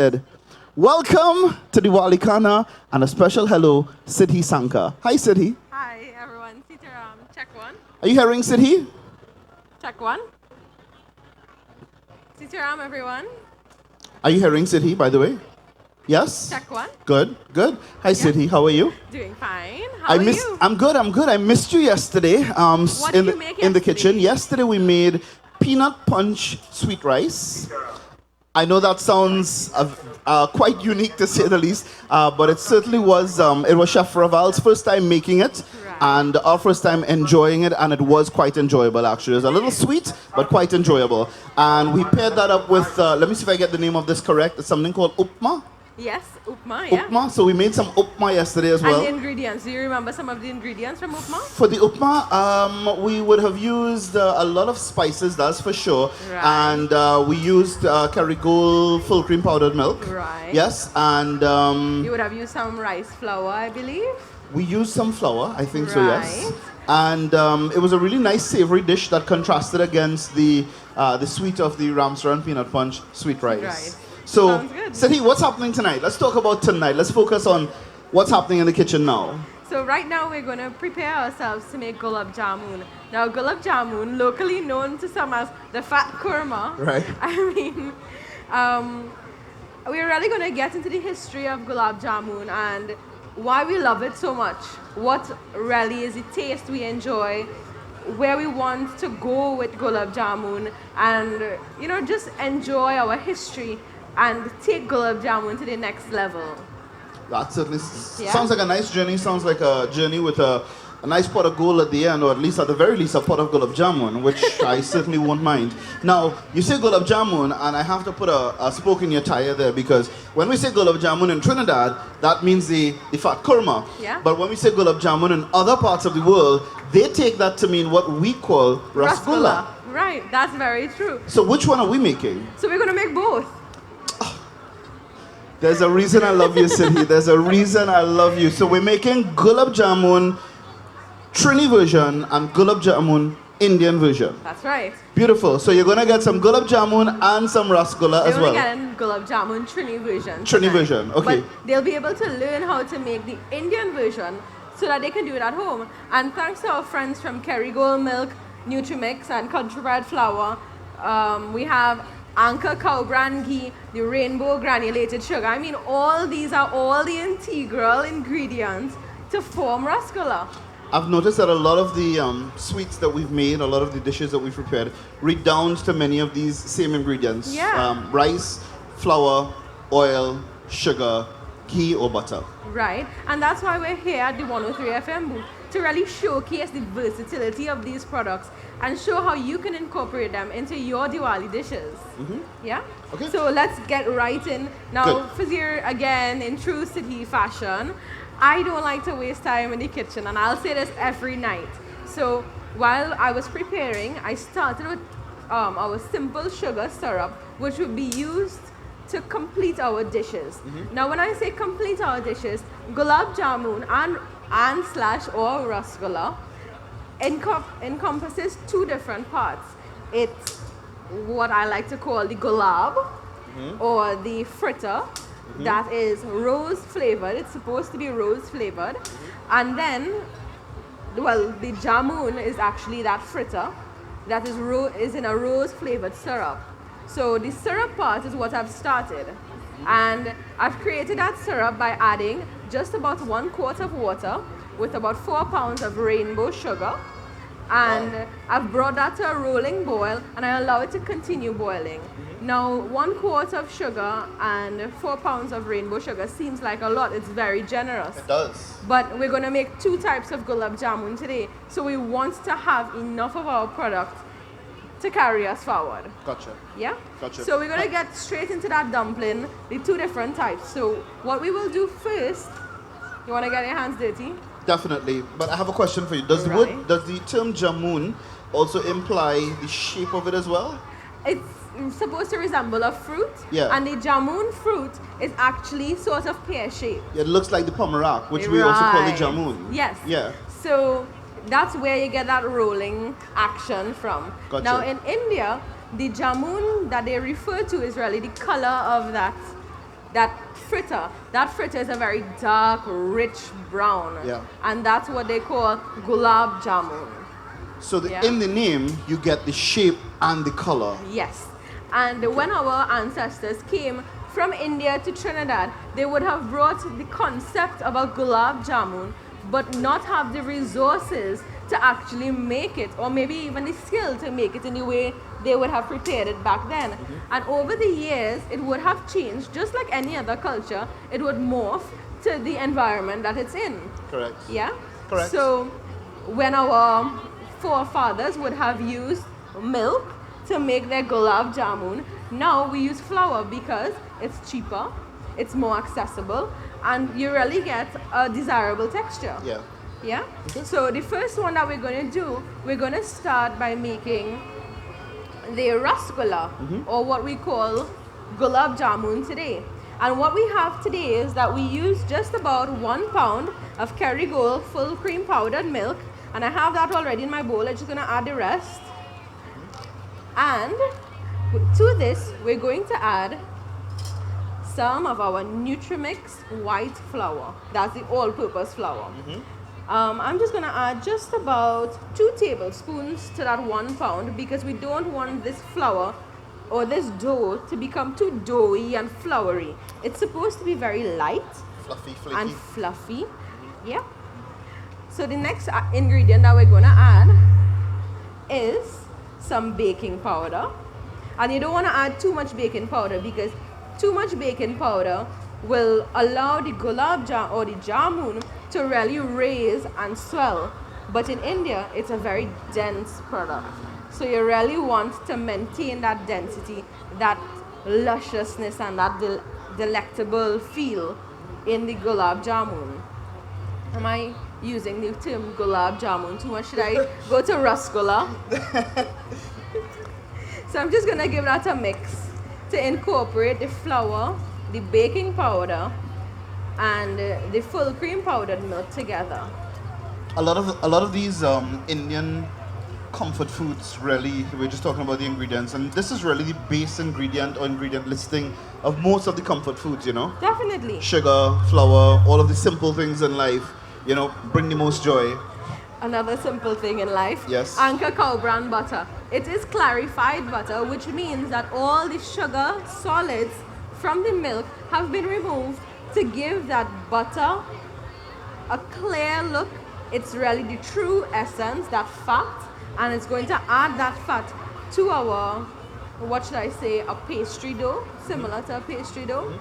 said, welcome to Divali Khanna and a special hello, Siddhi Sankar. Hi, Siddhi. Hi everyone, Sitaram, check one. Are you hearing Siddhi? Check one. Sitaram, everyone. Are you hearing Siddhi, by the way? Yes? Check one. Good, good. Hi, Yeah. Siddhi. How are you? Doing fine. How are you? I'm good. I missed you yesterday. What did you make in the yesterday? kitchen. Yesterday we made peanut punch sweet rice. I know that sounds quite unique to say the least, but it certainly was. It was Chef Raval's first time making it, Right. and our first time enjoying it, and it was quite enjoyable. Actually, it was a little sweet, but quite enjoyable. And we paired that up with. Let me see if I get the name of this correct. It's something called upma. Yes, upma, yeah. Upma. So we made some upma yesterday as well. And the ingredients. Do you remember some of the ingredients from upma? For the upma, we would have used a lot of spices, that's for sure. Right. And we used Kerrygold full cream powdered milk. Right. Yes, and You would have used some rice flour, I believe. we used some flour, I think so, yes. Right. And it was a really nice savory dish that contrasted against the sweet of the Ramsran peanut punch sweet rice. Right. So, Sounds good. Siddhi, what's happening tonight? Let's talk about tonight. Let's focus on what's happening in the kitchen now. So right now we're going to prepare ourselves to make gulab jamun. Now gulab jamun, locally known to some as the fat kurma. Right. I mean, we're really going to get into the history of gulab jamun and why we love it so much. What really is the taste we enjoy, where we want to go with gulab jamun, and just enjoy our history and take gulab jamun to the next level. That certainly Yeah. sounds like a nice journey. Sounds like a journey with a nice pot of gold at the end, or at least at the very least a pot of gulab jamun, which I certainly won't mind. Now, you say gulab jamun, and I have to put a spoke in your tire there because when we say gulab jamun in Trinidad, that means the fat kurma. Yeah. But when we say gulab jamun in other parts of the world, they take that to mean what we call rasgulla. Right, that's very true. So which one are we making? So we're going to make both. There's a reason I love you, Siddhi. There's a reason I love you. So we're making gulab jamun Trini version and gulab jamun Indian version. That's right. Beautiful. So you're gonna get some gulab jamun and some rasgulla as They're well. going to get gulab jamun Trini version. Trini tonight. version, okay. But they'll be able to learn how to make the Indian version so that they can do it at home. And thanks to our friends from Kerrygold Milk, Nutrimix, and Country Bread Flour, we have Anchor Cow Brand Ghee, the Rainbow Granulated Sugar. I mean, all these are all the integral ingredients to form rasgulla. I've noticed that a lot of the sweets that we've made, a lot of the dishes that we've prepared, redound to many of these same ingredients. Yeah. Rice, flour, oil, sugar, ghee or butter. Right, and that's why we're here at the 103 FM booth to really showcase the versatility of these products and show how you can incorporate them into your Diwali dishes. Yeah? Okay. So let's get right in. Now, Good. Fazir, again, in true city fashion, I don't like to waste time in the kitchen, and I'll say this every night. So while I was preparing, I started with our simple sugar syrup, which would be used to complete our dishes. Now, when I say complete our dishes, gulab jamun and slash or rasgulla encompasses two different parts. It's what I like to call the gulab or the fritter that is rose flavored. It's supposed to be rose flavored. And then, well, the jamun is actually that fritter that is in a rose flavored syrup. So the syrup part is what I've started. And I've created that syrup by adding just about 1 quart of water with about 4 pounds of rainbow sugar. And I've brought that to a rolling boil and I allow it to continue boiling. Now, 1 quart of sugar and 4 pounds of rainbow sugar seems like a lot. It's very generous. It does. But we're going to make 2 types of gulab jamun today. So we want to have enough of our product to carry us forward. Gotcha. Yeah? Gotcha. So we're going to get straight into that dumpling, the 2 different types. So what we will do first, you want to get your hands dirty? Definitely. But I have a question for you. Does Right. does the term jamun also imply the shape of it as well? It's supposed to resemble a fruit. Yeah. And the jamun fruit is actually sort of pear-shaped. It looks like the pomerak, which we also call the Right. jamun. Yes. Yeah. So that's where you get that rolling action from. Gotcha. Now in India, the jamun that they refer to is really the color of that that fritter is a very dark, rich brown. Yeah. And that's what they call gulab jamun. So Yeah. in the name, you get the shape and the color. Yes. And when our ancestors came from India to Trinidad, they would have brought the concept of a gulab jamun, but not have the resources to actually make it, or maybe even the skill to make it in the way they would have prepared it back then. And over the years, it would have changed, just like any other culture, it would morph to the environment that it's in. Correct. Yeah? Correct. So when our forefathers would have used milk to make their gulab jamun, now we use flour because it's cheaper, it's more accessible, and you really get a desirable texture. Yeah. Yeah? Okay. So the first one that we're going to do, we're going to start by making the rasgulla, or what we call gulab jamun today. And what we have today is that we use just about 1 pound of Kerrygold full cream powdered milk, and I have that already in my bowl. I'm just going to add the rest. And to this, we're going to add some of our Nutrimix white flour. That's the all-purpose flour. I'm just going to add just about 2 tablespoons to that 1 pound, because we don't want this flour or this dough to become too doughy and floury. It's supposed to be very light Fluffy, flaky. and fluffy. Yeah. So the next ingredient that we're going to add is some baking powder. And you don't want to add too much baking powder, because too much baking powder will allow the gulab jamun or the jamun to really raise and swell. But in India, it's a very dense product. So you really want to maintain that density, that lusciousness, and that delectable feel in the gulab jamun. Am I using the term gulab jamun too much? Should I go to rasgulla? So I'm just gonna give that a mix to incorporate the flour, the baking powder, and the full cream powdered milk together. A lot of these Indian comfort foods, really, we're just talking about the ingredients, and this is really the base ingredient or ingredient listing of most of the comfort foods, you know. Definitely. Sugar, flour, all of the simple things in life, you know, bring the most joy. Another simple thing in life. Yes. Anchor cow brand butter. It is clarified butter, which means that all the sugar solids from the milk have been removed to give that butter a clear look. It's really the true essence, that fat, and it's going to add that fat to our, what should I say, a pastry dough, similar to a pastry dough.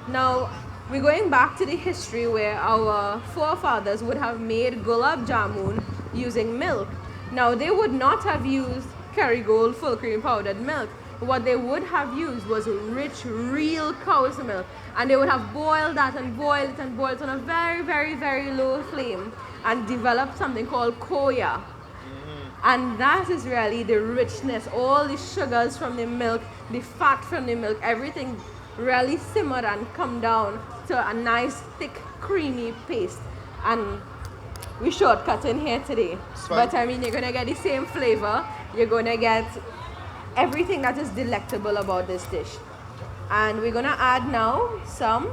Now, we're going back to the history where our forefathers would have made gulab jamun using milk. Now, they would not have used Kerrygold full cream powdered milk. What they would have used was rich, real cow's milk. And they would have boiled that and boiled it and boiled it on a very, very, very low flame and developed something called koya. And that is really the richness, all the sugars from the milk, the fat from the milk, everything really simmered and come down to a nice, thick, creamy paste. And we shortcut in here today. But I mean, you're going to get the same flavor. You're going to get everything that is delectable about this dish. And we're going to add now some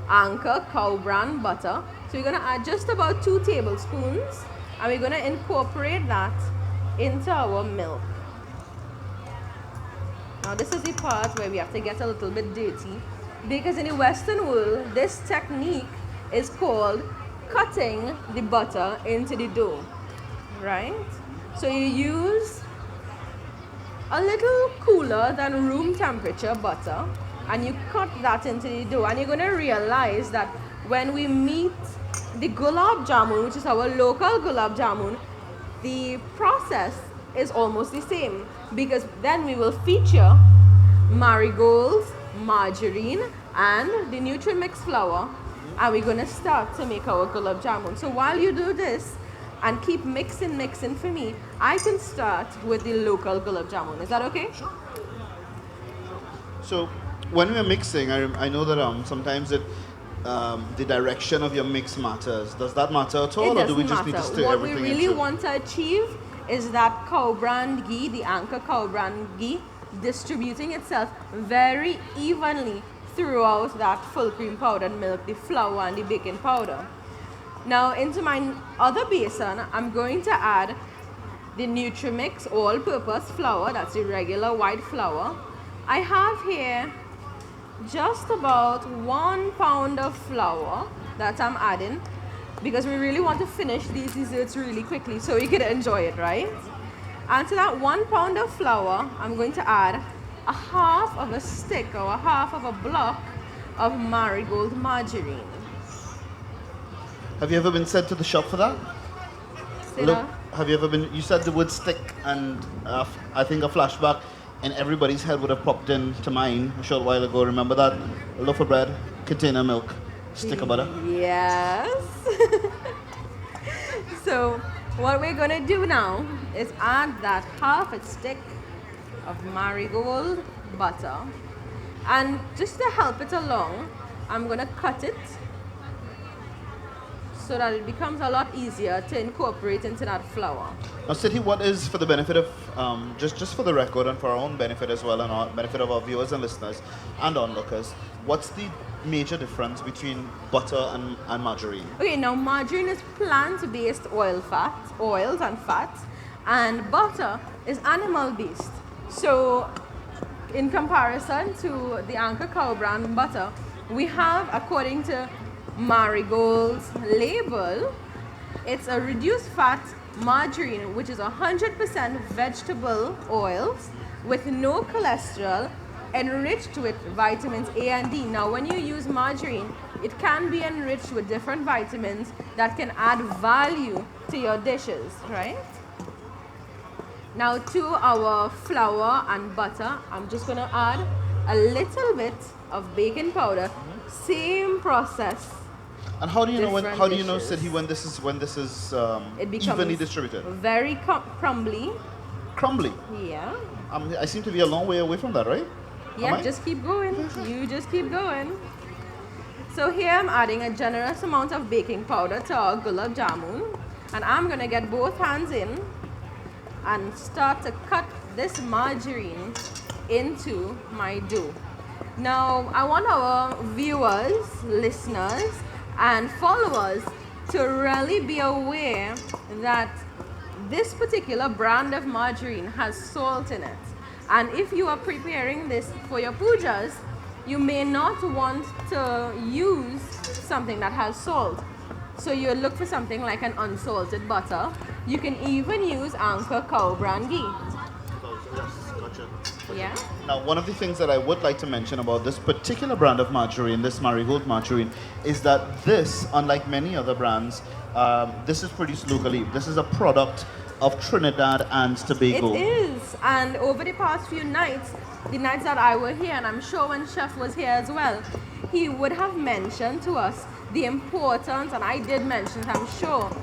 Anchor cow brand butter. So we're going to add just about 2 tablespoons. And we're going to incorporate that into our milk. Now this is the part where we have to get a little bit dirty, because in the Western world, this technique is called cutting the butter into the dough, right? So you use a little cooler than room temperature butter, and you cut that into the dough, and you're going to realize that when we meet the gulab jamun, which is our local gulab jamun, the process is almost the same, because then we will feature marigolds, margarine, and the Nutrimix flour, and we're going to start to make our gulab jamun. So while you do this and keep mixing for me, I can start with the local gulab jamun. Is that okay? Sure. So when we're mixing, I know that sometimes the direction of your mix matters. Does that matter at all, or do we just need to stir what everything we really into? want to achieve is that cow brand ghee, the Anchor cow brand ghee, distributing itself very evenly throughout that full cream powdered milk, the flour and the baking powder. Now into my other basin, I'm going to add the Nutrimix all-purpose flour, that's the regular white flour. I have here just about 1 pound of flour that I'm adding because we really want to finish these desserts really quickly so you can enjoy it, right? And to that 1 pound of flour, I'm going to add a half of a stick or a half of a block of marigold margarine. Have you ever been sent to the shop for that? Say Look, that? have you ever been? You said the word stick, and I think a flashback in everybody's head would have popped into mine a short while ago. Remember that? A loaf of bread, container of milk, stick of butter. Yes. So what we're gonna do now is add that half a stick of marigold butter, and just to help it along, I'm gonna cut it so that it becomes a lot easier to incorporate into that flour. Now, City, what is, for the benefit of, just for the record and for our own benefit as well, and our benefit of our viewers and listeners and onlookers, what's the major difference between butter and margarine? Okay, now margarine is plant-based oils and fats, and butter is animal-based. So, in comparison to the Anchor Cow brand butter, we have, according to Marigold's label, it's a reduced fat margarine, which is 100% vegetable oils with no cholesterol, enriched with vitamins A and D. Now, when you use margarine, it can be enriched with different vitamins that can add value to your dishes, right? Now, to our flour and butter, I'm just going to add a little bit of baking powder. Same process. And how do you know Different dishes. City, when this is It becomes evenly distributed? very crumbly. Crumbly. Yeah. I seem to be a long way away from that, right? Yeah, Am I? just keep going. You just keep going. So here I'm adding a generous amount of baking powder to our gulab jamun, and I'm gonna get both hands in and start to cut this margarine into my dough. Now I want our viewers, listeners, and followers to really be aware that this particular brand of margarine has salt in it. And if you are preparing this for your pujas, you may not want to use something that has salt. So you look for something like an unsalted butter. You can even use Anchor Cow brand ghee. Yeah. Now, one of the things that I would like to mention about this particular brand of margarine, this Marigold margarine, is that this, unlike many other brands, this is produced locally. This is a product of Trinidad and Tobago. It is. And over the past few nights, the nights that I were here, and I'm sure when Chef was here as well, he would have mentioned to us the importance, and I did mention, I'm sure,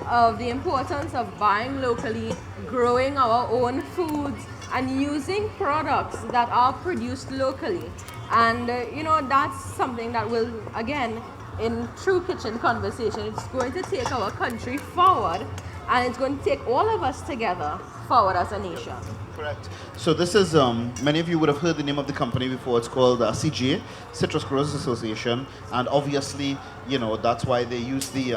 of the importance of buying locally, growing our own foods, and using products that are produced locally. And that's something that will, again, in true kitchen conversation, it's going to take our country forward, and it's going to take all of us together forward as a nation. Correct. So this is, many of you would have heard the name of the company before. It's called CGA, Citrus Growers Association, and obviously, that's why they use the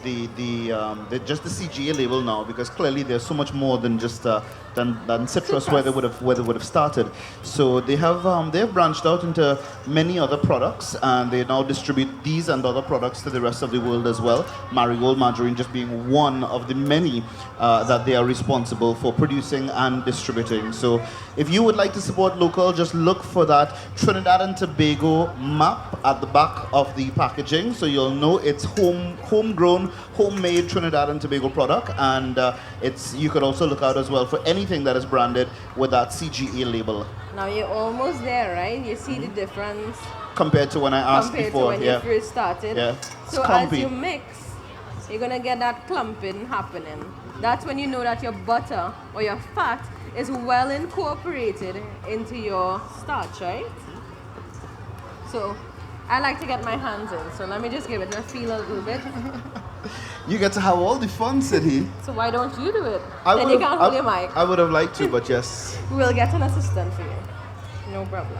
just the CGA label now, because clearly there's so much more than just than citrus where they would have started. So they have branched out into many other products, and they now distribute these and other products to the rest of the world as well. Marigold margarine just being one of the many that they are responsible for producing and distributing. So if you would like to support local, just look for that Trinidad and Tobago map at the back of the packaging, so you'll know it's homegrown, homemade Trinidad and Tobago product, and you could also look out as well for anything that is branded with that CGA label. Now you're almost there, right? You see the difference Compared to when I asked compared before. to when you first started. Yeah. So It's as clumpy. you mix, you're gonna get that clumping happening. That's when you know that your butter or your fat is well incorporated into your starch, right? So I like to get my hands in, so let me just give it a feel a little bit. You get to have all the fun, City. So why don't you do it? Then you can't hold your mic. I would have liked to, but yes. We'll get an assistant for you. No problem.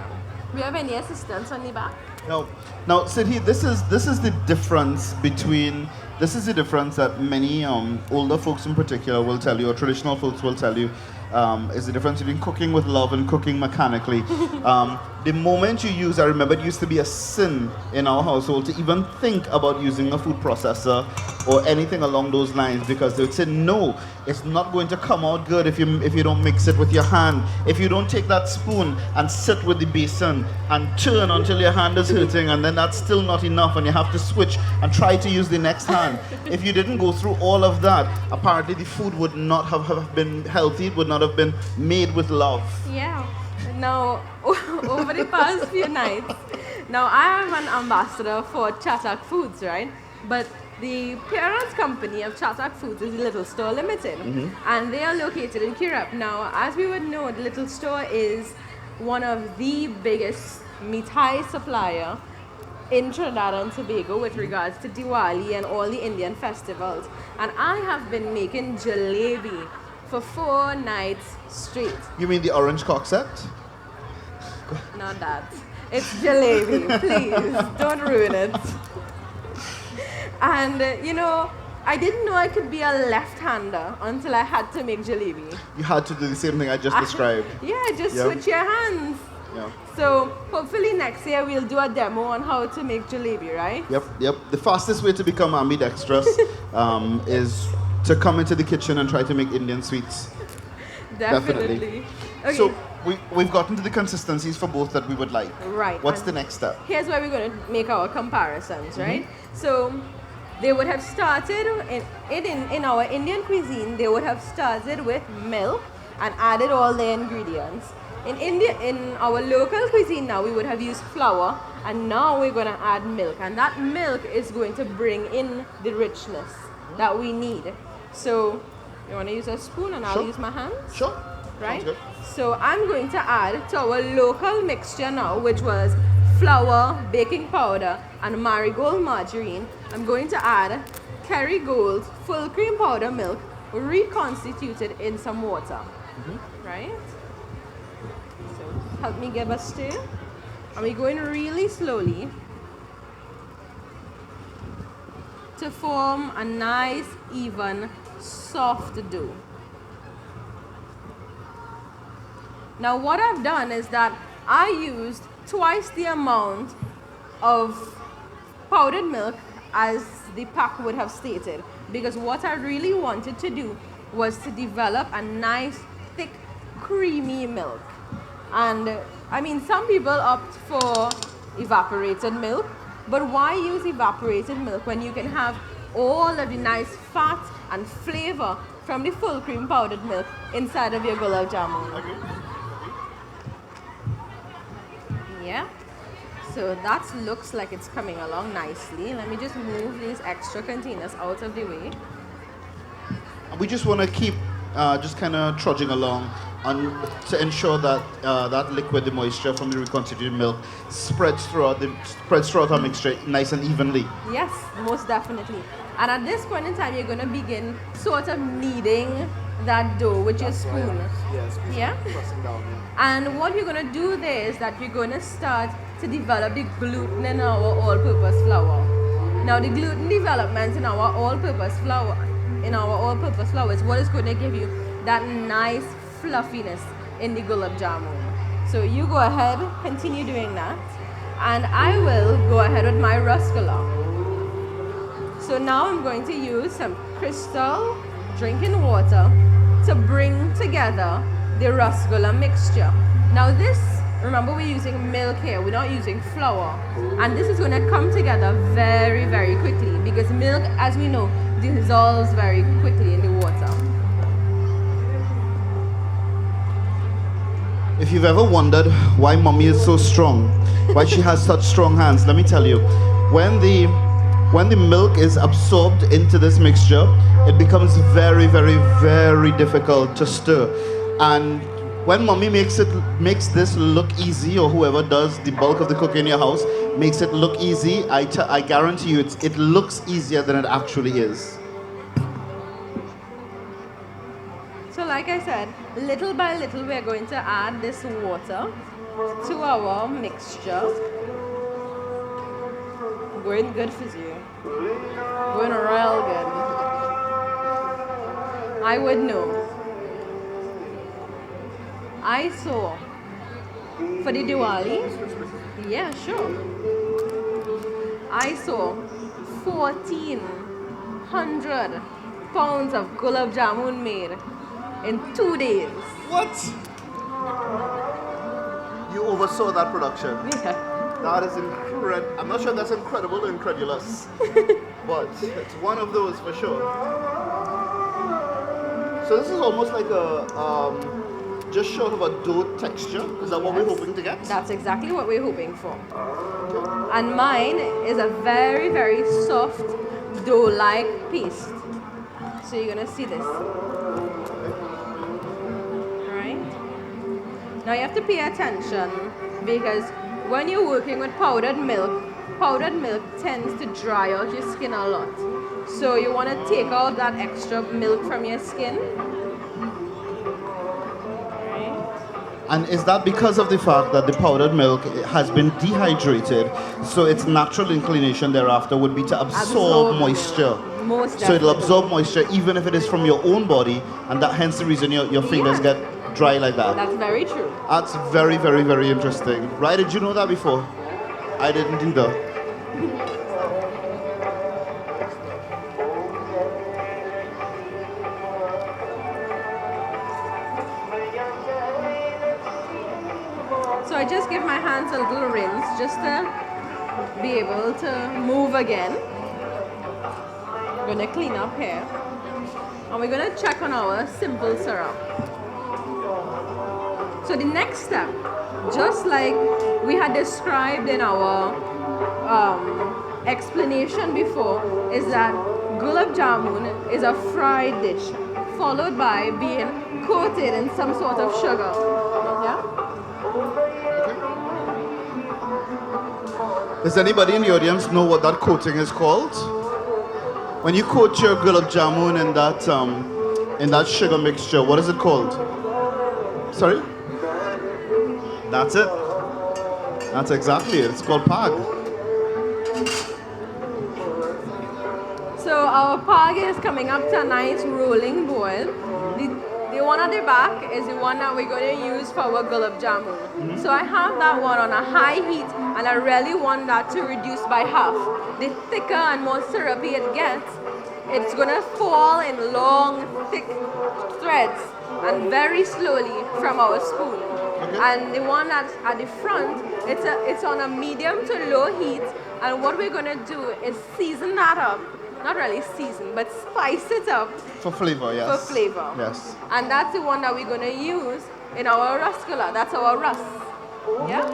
Do you have any assistants on the back? No. Now, City, this is the difference between. This is the difference that many older folks in particular will tell you, or traditional folks will tell you, is the difference between cooking with love and cooking mechanically. The moment you use, I remember it used to be a sin in our household to even think about using a food processor or anything along those lines, because they would say, no, it's not going to come out good if you don't mix it with your hand. If you don't take that spoon and sit with the basin and turn until your hand is hurting, and then that's still not enough and you have to switch and try to use the next hand. If you didn't go through all of that, apparently the food would not have been healthy, it would not have been made with love. Yeah. Now, over the past few nights, now I am an ambassador for Chatak Foods, right? But the parent company of Chatak Foods is Little Store Limited, and they are located in Kirap. Now, as we would know, the Little Store is one of the biggest mithai supplier in Trinidad and Tobago with regards to Diwali and all the Indian festivals. And I have been making jalebi for 4 nights straight. You mean the orange cock set? Not that. It's jalebi. Please, don't ruin it. And, I didn't know I could be a left-hander until I had to make jalebi. You had to do the same thing I just described. Yeah, just switch your hands. Yeah. So hopefully next year we'll do a demo on how to make jalebi, right? Yep. The fastest way to become ambidextrous is to come into the kitchen and try to make Indian sweets. Definitely. Okay. So we've gotten to the consistencies for both that we would like. Right. What's the next step? Here's where we're going to make our comparisons, right? So they would have started in our Indian cuisine. They would have started with milk and added all the ingredients. In our local cuisine now, we would have used flour, and now we're going to add milk, and that milk is going to bring in the richness that we need. So you want to use a spoon and I'll use my hands? Sure. Right? Sounds good. So I'm going to add to our local mixture now, which was flour, baking powder, and marigold margarine. I'm going to add Kerrygold full cream powder milk reconstituted in some water. Right? So help me give a stir. And we're going really slowly to form a nice, even, soft dough. Now what I've done is that I used twice the amount of powdered milk as the pack would have stated, because what I really wanted to do was to develop a nice, thick, creamy milk. And I mean, some people opt for evaporated milk, but why use evaporated milk when you can have all of the nice fat and flavor from the full cream powdered milk inside of your gulab jamun? Okay. Yeah. So that looks like it's coming along nicely. Let me just move these extra containers out of the way. We just want to keep just kind of trudging along to ensure that that liquid, the moisture from the reconstituted milk, spreads throughout our mixture nice and evenly. Yes, most definitely. And at this point in time, you're going to begin sort of kneading that dough with your spoon. Yeah? Pressing down, yeah. And what you're going to do there is that you're going to start to develop the gluten in our all-purpose flour. Now, the gluten development in our all-purpose flour is what is going to give you that nice fluffiness in the gulab jamun. So you go ahead, continue doing that, and I will go ahead with my rasgulla. So now I'm going to use some crystal drinking water to bring together the rasgulla mixture. Now this, remember, we're using milk here, we're not using flour. And this is going to come together very, very quickly, because milk, as we know, dissolves very quickly in the water. If you've ever wondered why mommy is so strong, why she has such strong hands, let me tell you. When the milk is absorbed into this mixture, it becomes very, very, very difficult to stir. And when mommy makes this look easy, or whoever does the bulk of the cooking in your house makes it look easy, I guarantee you it looks easier than it actually is. So like I said, little by little we're going to add this water to our mixture. Going good for you. Going real good. I would know. I saw for the Diwali, yeah, sure. I saw 1,400 pounds of gulab jamun made in 2 days. What? You oversaw that production. Yeah. That is incredible. I'm not sure that's incredible or incredulous, but it's one of those for sure. So this is almost like a just short of a dough texture. Is that what we're hoping to get? That's exactly what we're hoping for. And mine is a very, very soft dough-like paste. So you're gonna see this. Right? Now you have to pay attention because when you're working with powdered milk tends to dry out your skin a lot. So you want to take out that extra milk from your skin. And is that because of the fact that the powdered milk has been dehydrated, so its natural inclination thereafter would be to absorb moisture? Most so it'll definitely. absorb moisture even if it is from your own body, and that hence the reason your fingers Yeah. get dry like that. That's very true. That's very, very, very interesting. Right? Did you know that before? I didn't either. So I just give my hands a little rinse just to be able to move again. We're gonna clean up here. And we're gonna check on our simple syrup. So the next step, just like we had described in our explanation before, is that gulab jamun is a fried dish followed by being coated in some sort of sugar. Yeah? Does anybody in the audience know what that coating is called? When you coat your gulab jamun in that sugar mixture, what is it called? Sorry? That's it. That's exactly it. It's called pag. So our pag is coming up to a nice rolling boil. The one at the back is the one that we're going to use for our gulab jamun. So I have that one on a high heat, and I really want that to reduce by half. The thicker and more syrupy it gets, it's going to fall in long, thick threads and very slowly from our spoon. Okay. And the one that's at the front, it's on a medium to low heat, and what we're going to do is season that up. Not really season, but spice it up. For flavor, yes. For flavor. Yes. And that's the one that we're going to use in our ruskola. That's our rus. Yeah?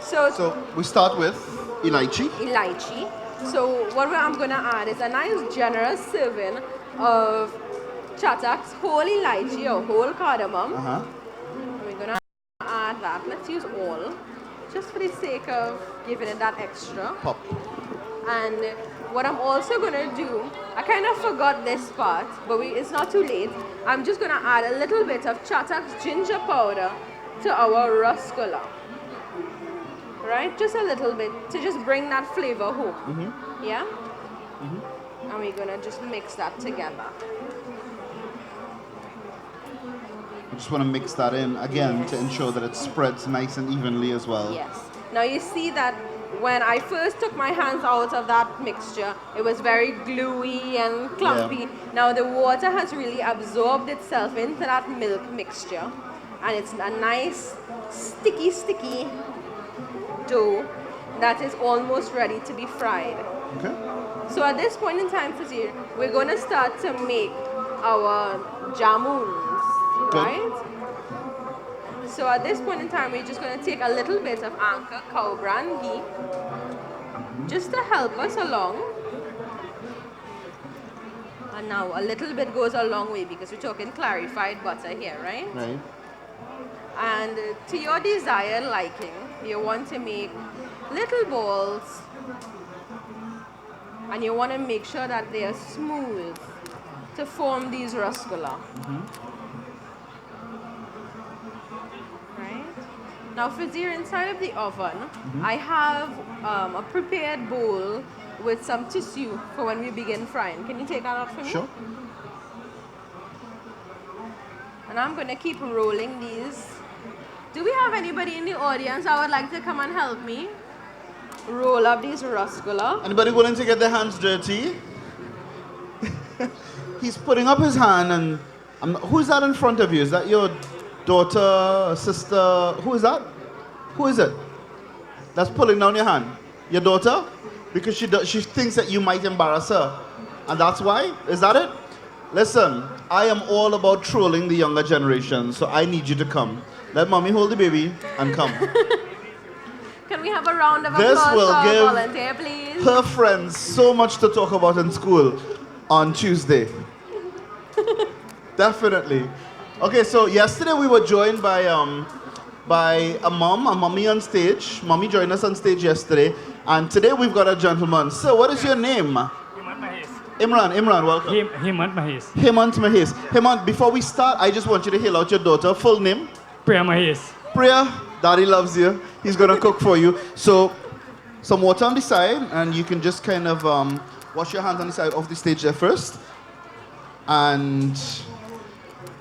So we start with elaichi. Elaichi. So what I'm going to add is a nice generous serving of Chatak's whole elaichi or whole cardamom. Uh-huh. We're going to add that. Let's use all. Just for the sake of giving it that extra. Pop. And what I'm also going to do, I kind of forgot this part, but it's not too late. I'm just going to add a little bit of Chatak's ginger powder to our ruskola. Right? Just a little bit to just bring that flavor home. Mm-hmm. Yeah? Mm-hmm. And we're going to just mix that together. I just want to mix that in again to ensure that it spreads nice and evenly as well. Yes. Now you see that when I first took my hands out of that mixture, it was very gluey and clumpy. Yeah. Now the water has really absorbed itself into that milk mixture, and it's a nice sticky dough that is almost ready to be fried. Okay. So at this point in time, Fazir, we're going to start to make our jamuns, Good. right? So at this point in time, we're just going to take a little bit of Anchor cow brand ghee just to help us along. And now a little bit goes a long way because we're talking clarified butter here, right? Right. And to your desired liking, you want to make little balls and you want to make sure that they are smooth to form these rasgulla. Right? Now for here inside of the oven, I have a prepared bowl with some tissue for when we begin frying. Can you take that out for me? Sure. And I'm going to keep rolling these. Do we have anybody in the audience that would like to come and help me roll up these rasgulla? Anybody willing to get their hands dirty? He's putting up his hand, and who's that in front of you? Is that your daughter, sister? Who is that? Who is it? That's pulling down your hand. Your daughter? Because she thinks that you might embarrass her. And that's why? Is that it? Listen, I am all about trolling the younger generation, so I need you to come. Let mommy hold the baby and come. Can we have a round of This applause will for our give volunteer, please? her friends so much to talk about in school on Tuesday. Definitely. Okay, so yesterday we were joined by a mummy on stage. Mommy joined us on stage yesterday, and today we've got a gentleman. So, what is your name? Imran, welcome. Hemant Mahesh. Hemant Mahesh. Hemant, before we start, I just want you to hail out your daughter. Full name? Priya Mahesh. Priya, Daddy loves you. He's gonna cook for you. So, some water on the side, and you can just kind of wash your hands on the side of the stage there first. And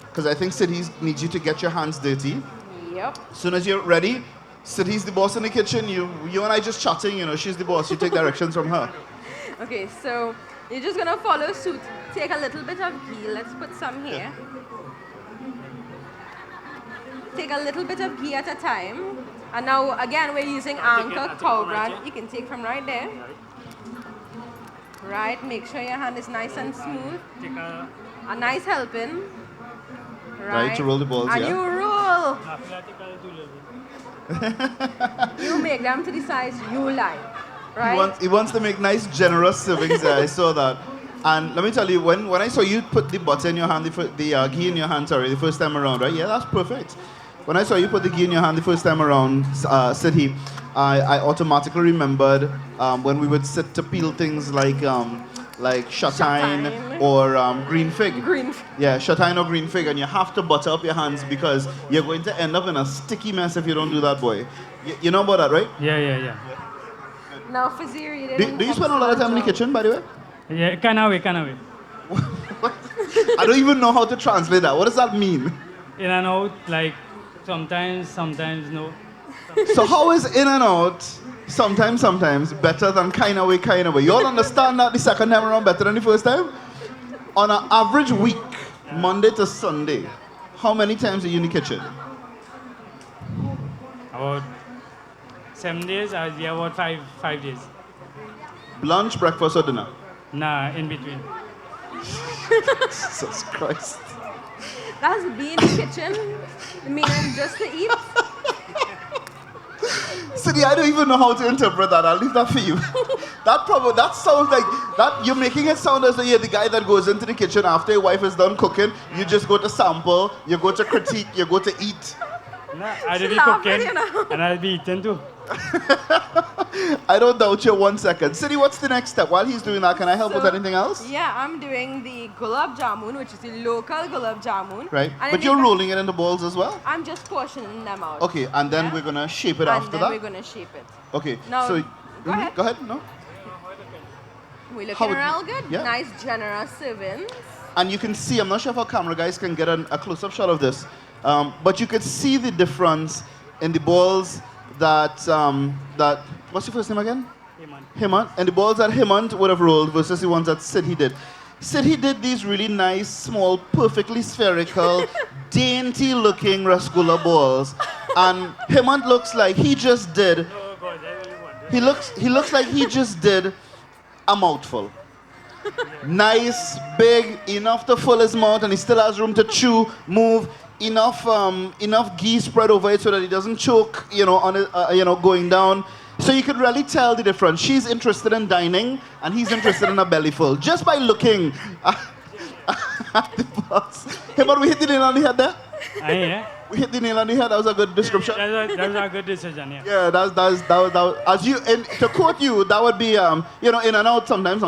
because I think Sid needs you to get your hands dirty. Yep. As soon as you're ready, Sidhi's the boss in the kitchen. You and I just chatting. You know, she's the boss. You take directions from her. Okay, so you're just gonna follow suit. Take a little bit of ghee. Let's put some here. Take a little bit of ghee at a time. And now again, we're using Anchor cow brand. You can take from right there. Right, make sure your hand is nice and smooth. Take A nice helping. Right, to roll the balls, and yeah. you roll. You make them to the size you like. Right? He wants to make nice, generous servings there. I saw that. And let me tell you, when I saw you put the butter in your hand, the ghee in your hand, sorry, the first time around, right? Yeah, that's perfect. When I saw you put the ghee in your hand the first time around, Sidhi, I automatically remembered when we would sit to peel things like châtaigne or green fig. Green. Yeah, châtaigne or green fig, and you have to butter up your hands because you're going to end up in a sticky mess if you don't do that, boy. You know about that, right? Yeah. Now, Faziri, Do you spend a lot of time in the kitchen, by the way? Yeah, Kanawe. I don't even know how to translate that. What does that mean? In and out, like sometimes no. So how is in and out sometimes better than kind of way? You all understand that the second time around better than the first time? On an average week, Monday to Sunday, how many times are you in the kitchen? About 7 days, I'll be about 5 days. Lunch, breakfast, or dinner? Nah, in between. Jesus Christ. That's be in the kitchen, meaning just to eat. Sidhi, I don't even know how to interpret that. I'll leave that for you. That sounds like that. You're making it sound as though you're the guy that goes into the kitchen after your wife is done cooking. You just go to sample, you go to critique, you go to eat. Nah, I'll be laughing, cooking you know. and I'll be eating too. I don't doubt you 1 second. Sidhi, what's the next step? While he's doing that, can I help with So, anything else? Yeah, I'm doing the gulab jamun, which is the local gulab jamun. Right. And But then you're rolling it in the balls as well? I'm just portioning them out. Okay, and then Yeah? we're gonna shape it And after then that? we're gonna shape it. Okay. Now, so go ahead. Go ahead, no? We're How looking would- real good. yeah. Nice, generous servings. And you can see, I'm not sure if our camera guys can get a close-up shot of this, but you could see the difference in the balls that, what's your first name again? Hemant. And the balls that Hemant would have rolled versus the ones that Sidhi did. Sidhi did these really nice, small, perfectly spherical, dainty-looking rasgulla balls. And Hemant looks like he just did, he looks like he just did a mouthful. Nice, big, enough to fill his mouth, and he still has room to chew, move, enough ghee spread over it so that he doesn't choke, on it, going down. So you could really tell the difference. She's interested in dining, and he's interested in a belly full, just by looking at the boss. Hey, but we hit the nail on the head there. Yeah. We hit the nail on the head. That was a good description. That's a good decision, yeah. Yeah, that was as you and to quote you, that would be in and out sometimes.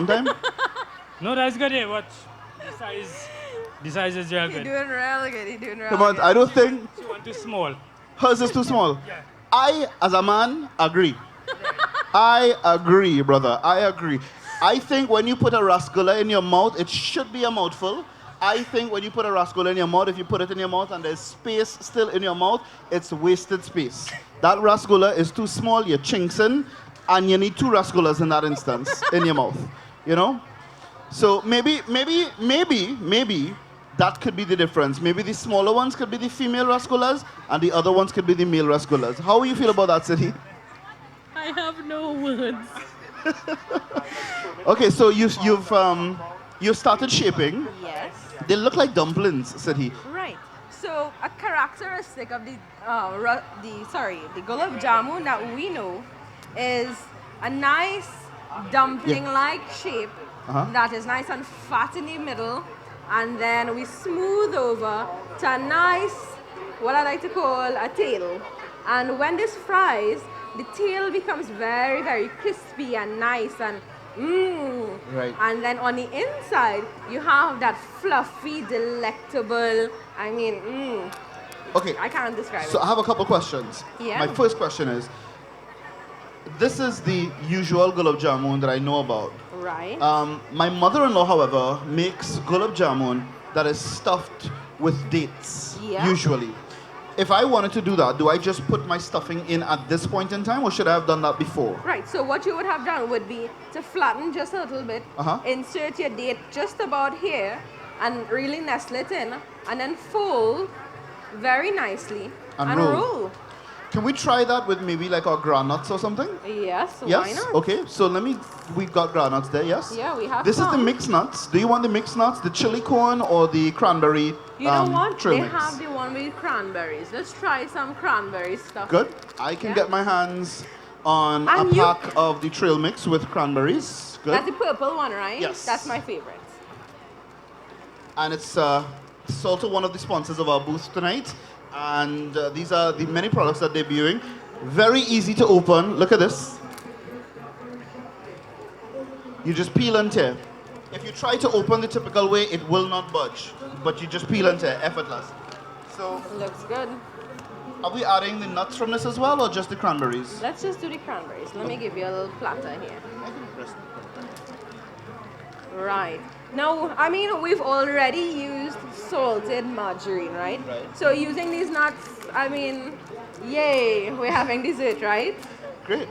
No, that's good, yeah. What? The size is real You're good. doing real good. You're doing real Come on, good. I don't think She want too small. hers is too small. Yeah. I, as a man, agree. I agree, brother. I agree. I think when you put a rasgulla in your mouth, it should be a mouthful. I think when you put a rasgulla in your mouth, if you put it in your mouth and there's space still in your mouth, it's wasted space. That rasgulla is too small, you're chinksing, and you need two rasgullas in that instance in your mouth. You know? So maybe that could be the difference. Maybe the smaller ones could be the female rasgullas, and the other ones could be the male rasgullas. How do you feel about that, City? I have no words. Okay, so you started shaping. Yes. They look like dumplings, said he. Right. So a characteristic of the gulab jamun that we know is a nice dumpling-like shape that is nice and fat in the middle, and then we smooth over to a nice, what I like to call a tail. And when this fries, the tail becomes very, very crispy and nice and Right. And then on the inside, you have that fluffy, delectable, Okay, I can't describe so it. I have a couple questions. Yeah. My first question is, this is the usual gulab jamun that I know about. Right. My mother-in-law, however, makes gulab jamun that is stuffed with dates, Yeah. usually. If I wanted to do that, do I just put my stuffing in at this point in time, or should I have done that before? Right, so what you would have done would be to flatten just a little bit, insert your date just about here, and really nestle it in, and then fold very nicely And roll. Can we try that with maybe like our granuts or something? Yes, why Yes? not? Okay, so we've got granuts there, yes? Yeah, we have This is the some. mixed nuts. Do you want the mixed nuts, the chili corn, or the cranberry You know what? trail They mix? have the one with cranberries. Let's try some cranberry stuff. Good. I can Yeah. get my hands on And a you- pack of the trail mix with cranberries. Good. That's the purple one, right? Yes. That's my favorite. And it's also one of the sponsors of our booth tonight. And these are the many products that they're debuting. Very easy to open. Look at this. You just peel and tear. If you try to open the typical way, it will not budge. But you just peel and tear, effortless. So, Looks good. are we adding the nuts from this as well, or just the cranberries? Let's just do the cranberries. Let me give you a little platter here. Right. Now, we've already used salted margarine, right? Right. So using these nuts, yay, we're having dessert, right? Great.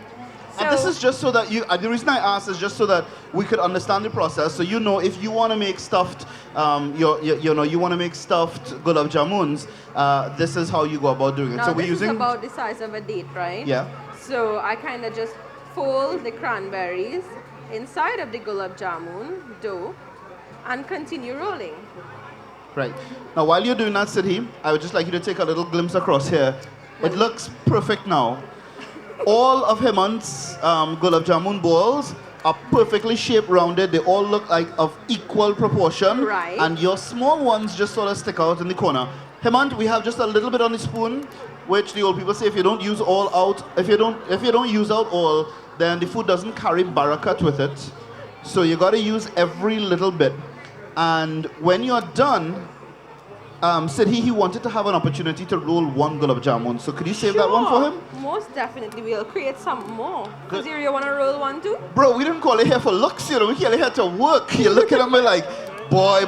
And this So- is just so that the reason I asked is just so that we could understand the process. So if you want to make stuffed, you want to make stuffed gulab jamuns, this is how you go about doing it. Now So we're this using, is about the size of a date, right? yeah, So I kind of just fold the cranberries inside of the gulab jamun dough and continue rolling. right. Now while you're doing that, Sidhi, I would just like you to take a little glimpse across here. It looks perfect now. All of Hemant's gulab jamun balls are perfectly shaped, rounded. They all look like of equal proportion. Right. And your small ones just sort of stick out in the corner. Hemant, we have just a little bit on the spoon, which the old people say if you don't use all out, if you don't use out all, then the food doesn't carry barakat with it. So you gotta use every little bit. And when you're done, said he wanted to have an opportunity to roll one gulab jamun. So could you save that one for him? Most definitely. We'll create some more. Good. Kazir, you want to roll one too? Bro, we didn't call it here for looks, we came here to work. You're looking at me like, boy,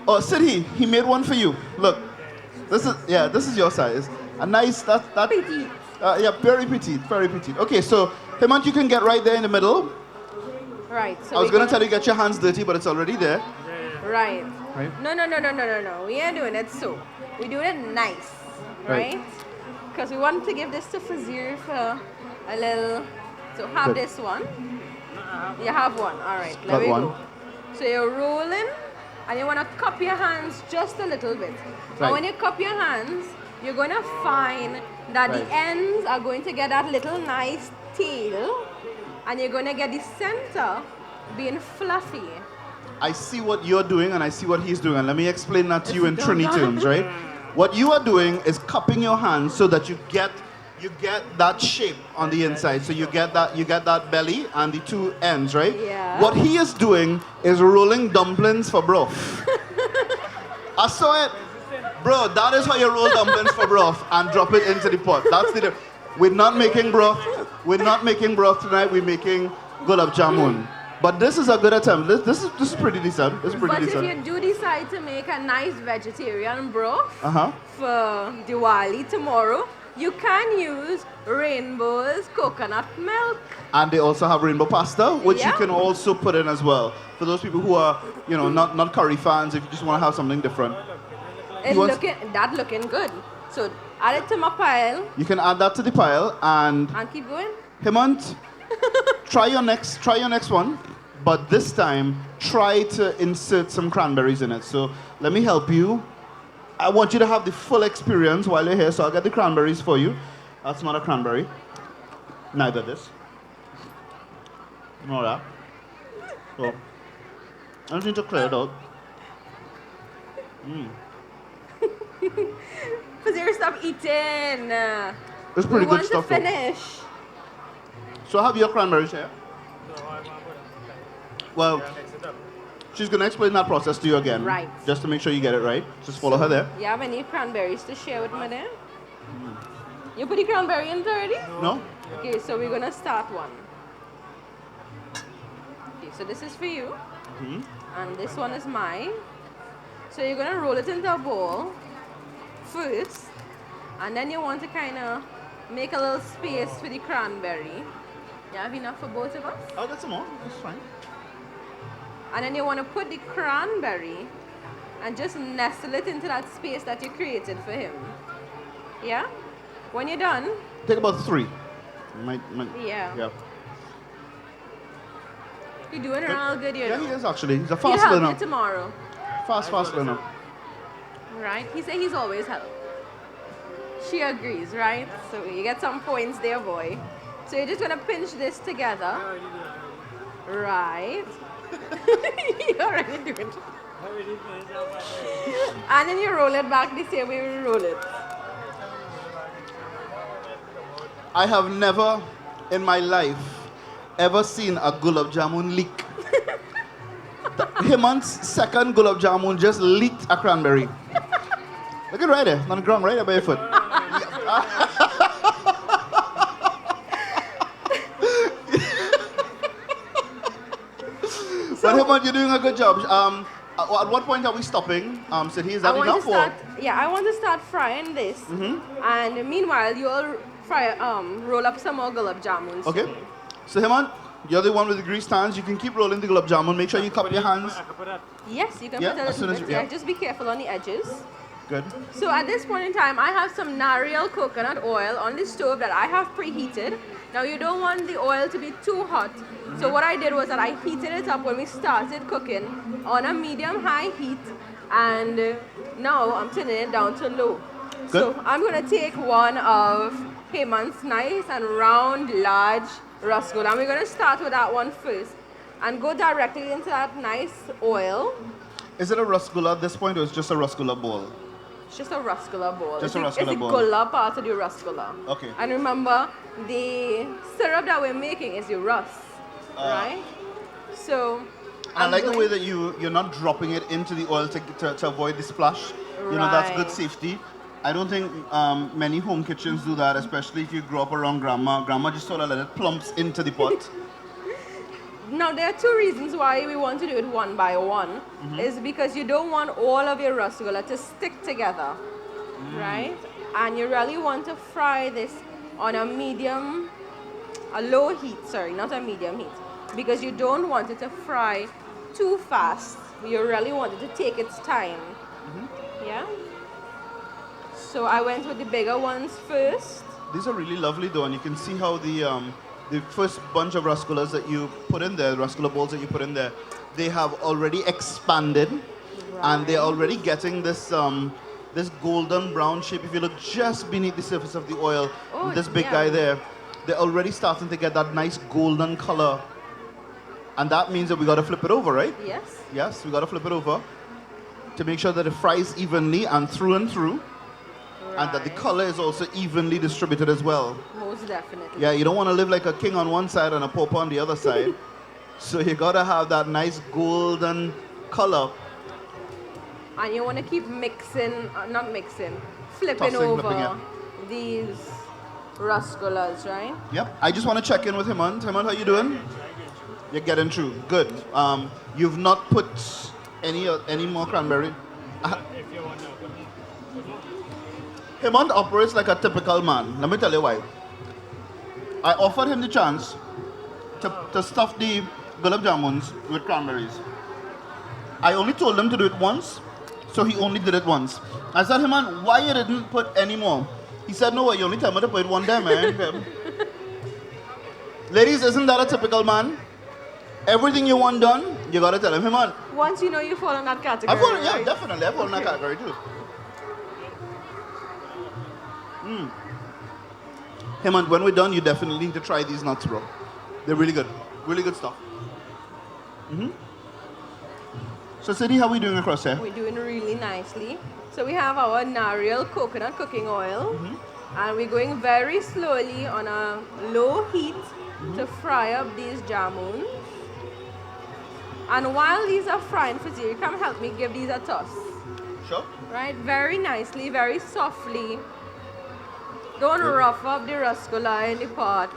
Oh, Sidhi, he made one for you. Look, this is your size. A nice, that. Petite. Yeah, very petite, very petite. Okay, so Hemant, you can get right there in the middle. Right. So I was we're gonna tell you get your hands dirty, but it's already there. Right. Right. No. We ain't doing it so. We're doing it nice. Right. Right? Because we want to give this to Fazir for a little. So have Good. this one. You have one. All right. Got Let me one. go. So you're rolling, and you want to cup your hands just a little bit. Right. And when you cup your hands, you're going to find that Right. the ends are going to get that little nice tail, and you're going to get the center being fluffy. I see what you're doing and I see what he's doing. And let me explain that to you in Trini terms, right? What you are doing is cupping your hands so that you get that shape on the inside. So you get that belly and the two ends, right? Yeah. What he is doing is rolling dumplings for broth. I saw it. Bro, that is how you roll dumplings for broth and drop it into the pot. That's the We're not making broth. We're not making broth tonight. We're making gulab jamun. But this is a good attempt. This is pretty decent. This is pretty But decent. if you do decide to make a nice vegetarian broth Uh-huh. for Diwali tomorrow, you can use Rainbow's coconut milk. And they also have rainbow pasta, which you Yeah. can also put in as well. For those people who are, not curry fans, if you just want to have something different. It's wants- looking good. So add it to my pile You can add that to the pile and and keep going. Hemant, try your next one, but this time try to insert some cranberries in it. So let me help you. I want you to have the full experience while you're here, so I'll get the cranberries for you. That's not a cranberry. Neither this. Nor that. So I just need to clear it out. Fazir, stop eating. It's pretty we good want stuff, to though. finish. So have your cranberries here. Well, she's going to explain that process to you again. Right. Just to make sure you get it right. Just follow her there. You have any cranberries to share with me there? You put the cranberry in already? No? Okay, so we're gonna start one. Okay, so this is for you. And this one is mine. So you're gonna roll it into a bowl first. And then you want to kind of make a little space for the cranberry. You have enough for both of us? I'll get some more. That's fine. And then you want to put the cranberry and just nestle it into that space that you created for him. Yeah? When you're done, Take about 3. yeah. Yeah. You're doing it real good, you Yeah, he know. is actually. He's a He'll fast help learner. you tomorrow. Fast learner. Right? He said he's always helped. She agrees, right? So you get some points there, boy. So you're just gonna pinch this together. Right. You're already doing it. And then you roll it back the same way we roll it. I have never in my life ever seen a gulab jamun leak. Hemant's second gulab jamun just leaked a cranberry. Look at right there, on the ground, right there by your foot. But Hemant, you're doing a good job. At what point are we stopping? Sid, is that I want enough? to start. Yeah, I want to start frying this. And meanwhile, you'll roll up some more gulab jamuns. Okay. So Hemant, you're the one with the greased hands. You can keep rolling the gulab jamun. Make sure you cup your hands. Yes, you can Yeah, put a as soon little as bit. you- Yeah, yeah. just be careful on the edges. Good. So at this point in time, I have some nariyal coconut oil on the stove that I have preheated. Now you don't want the oil to be too hot. So what I did was that I heated it up when we started cooking on a medium-high heat, and now I'm turning it down to low. Good. So I'm gonna take one of Hemant's nice and round, large rasgulla, and we're gonna start with that one first, and go directly into that nice oil. Is it a rasgulla at this point, or is it just a rasgulla bowl? It's just a rasgulla bowl. Just it's a the, rasgulla it's bowl. the gulla part of the rasgulla. Okay. And remember, the syrup that we're making is the rus, right? So. I like the going- way that you're not dropping it into the oil to avoid the splash. You know, that's good Right. safety. I don't think many home kitchens do that, especially if you grew up around grandma. Grandma just sort of let it plumps into the pot. Now, there are two reasons why we want to do it one by one. Is because you don't want all of your rasgulla to stick together, right? And you really want to fry this on a low heat, sorry, not a medium heat. Because you don't want it to fry too fast. You really want it to take its time. Yeah? So I went with the bigger ones first. These are really lovely though, and you can see how the first bunch of rasgullas that you put in there, rasgulla balls that you put in there, they have already expanded, and they're already getting this this golden brown shape. If you look just beneath the surface of the oil, Oh, this big yeah. guy there, they're already starting to get that nice golden color. And that means that we got to flip it over, right? Yes. Yes, we got to flip it over to make sure that it fries evenly and through, and that the Right. color is also evenly distributed as well. Most definitely. Yeah, you don't want to live like a king on one side and a pauper on the other side. So you got to have that nice golden color. And you want to keep mixing, not mixing, flipping Tossing, over flipping, yeah. these rasgulas, right? Yep. I just want to check in with Hemant. Hemant, how you doing? You're getting through. Good. You've not put any more cranberry. Hemant operates like a typical man. Let me tell you why. I offered him the chance to stuff the gulab jamuns with cranberries. I only told him to do it once, so he only did it once. I said, Hemant, why you didn't put any more? He said, no, you only tell me to put one there, man. Ladies, isn't that a typical man? Everything you want done, you gotta tell him, Hemant. Once you know you fall in that category. Yeah, right? definitely. I fall in that category too. Hemant, when we're done, you definitely need to try these nuts, bro. They're really good. Really good stuff. So, Sydney, how are we doing across here? We're doing really nicely. So we have our Nariyal coconut cooking oil, and we're going very slowly on a low heat to fry up these jamuns. And while these are frying, Fazir, come help me give these a toss. Sure. Right? Very nicely, very softly. Don't rough up the rasgulla in the pot.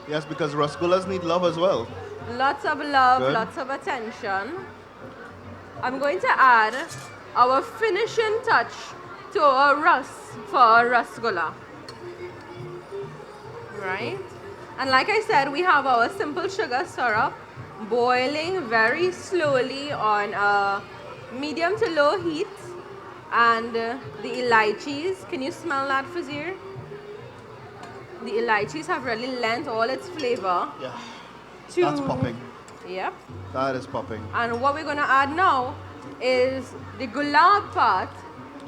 Yes, because rasgullas need love as well. Lots of love, Good. lots of attention. I'm going to add our finishing touch to our for our rasgulla. Right? And like I said, we have our simple sugar syrup boiling very slowly on a medium to low heat. And the elaichis, can you smell that, Fazir? The elaichis have really lent all its flavor Yeah. to... That's popping. Yep. That is popping. And what we're going to add now is the gulab part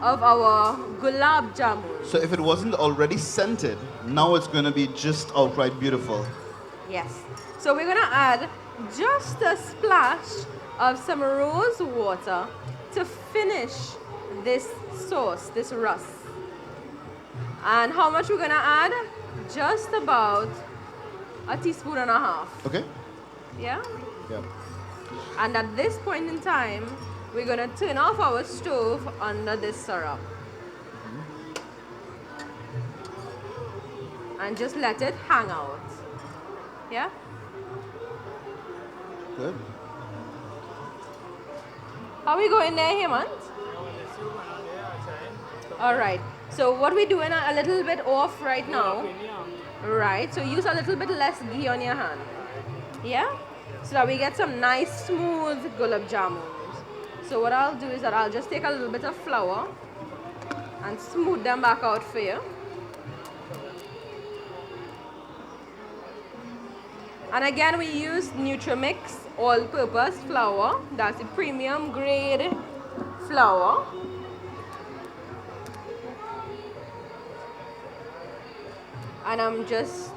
of our gulab jamun. So if it wasn't already scented, now it's going to be just outright beautiful. Yes. So we're going to add just a splash of some rose water to finish this sauce, this ras. And how much we're going to add? Just about a teaspoon and a half. Okay? Yeah? Yeah. And at this point in time, we're going to turn off our stove under this syrup. And just let it hang out. Yeah? Good. How we going there, Hemant? Alright. So what we're doing a little bit off right now. Right. So use a little bit less ghee on your hand. Yeah? So that we get some nice smooth gulab jamuns. So what I'll do is that I'll just take a little bit of flour and smooth them back out for you. And again, we use Nutrimix all-purpose flour. That's a premium grade flour. And I'm just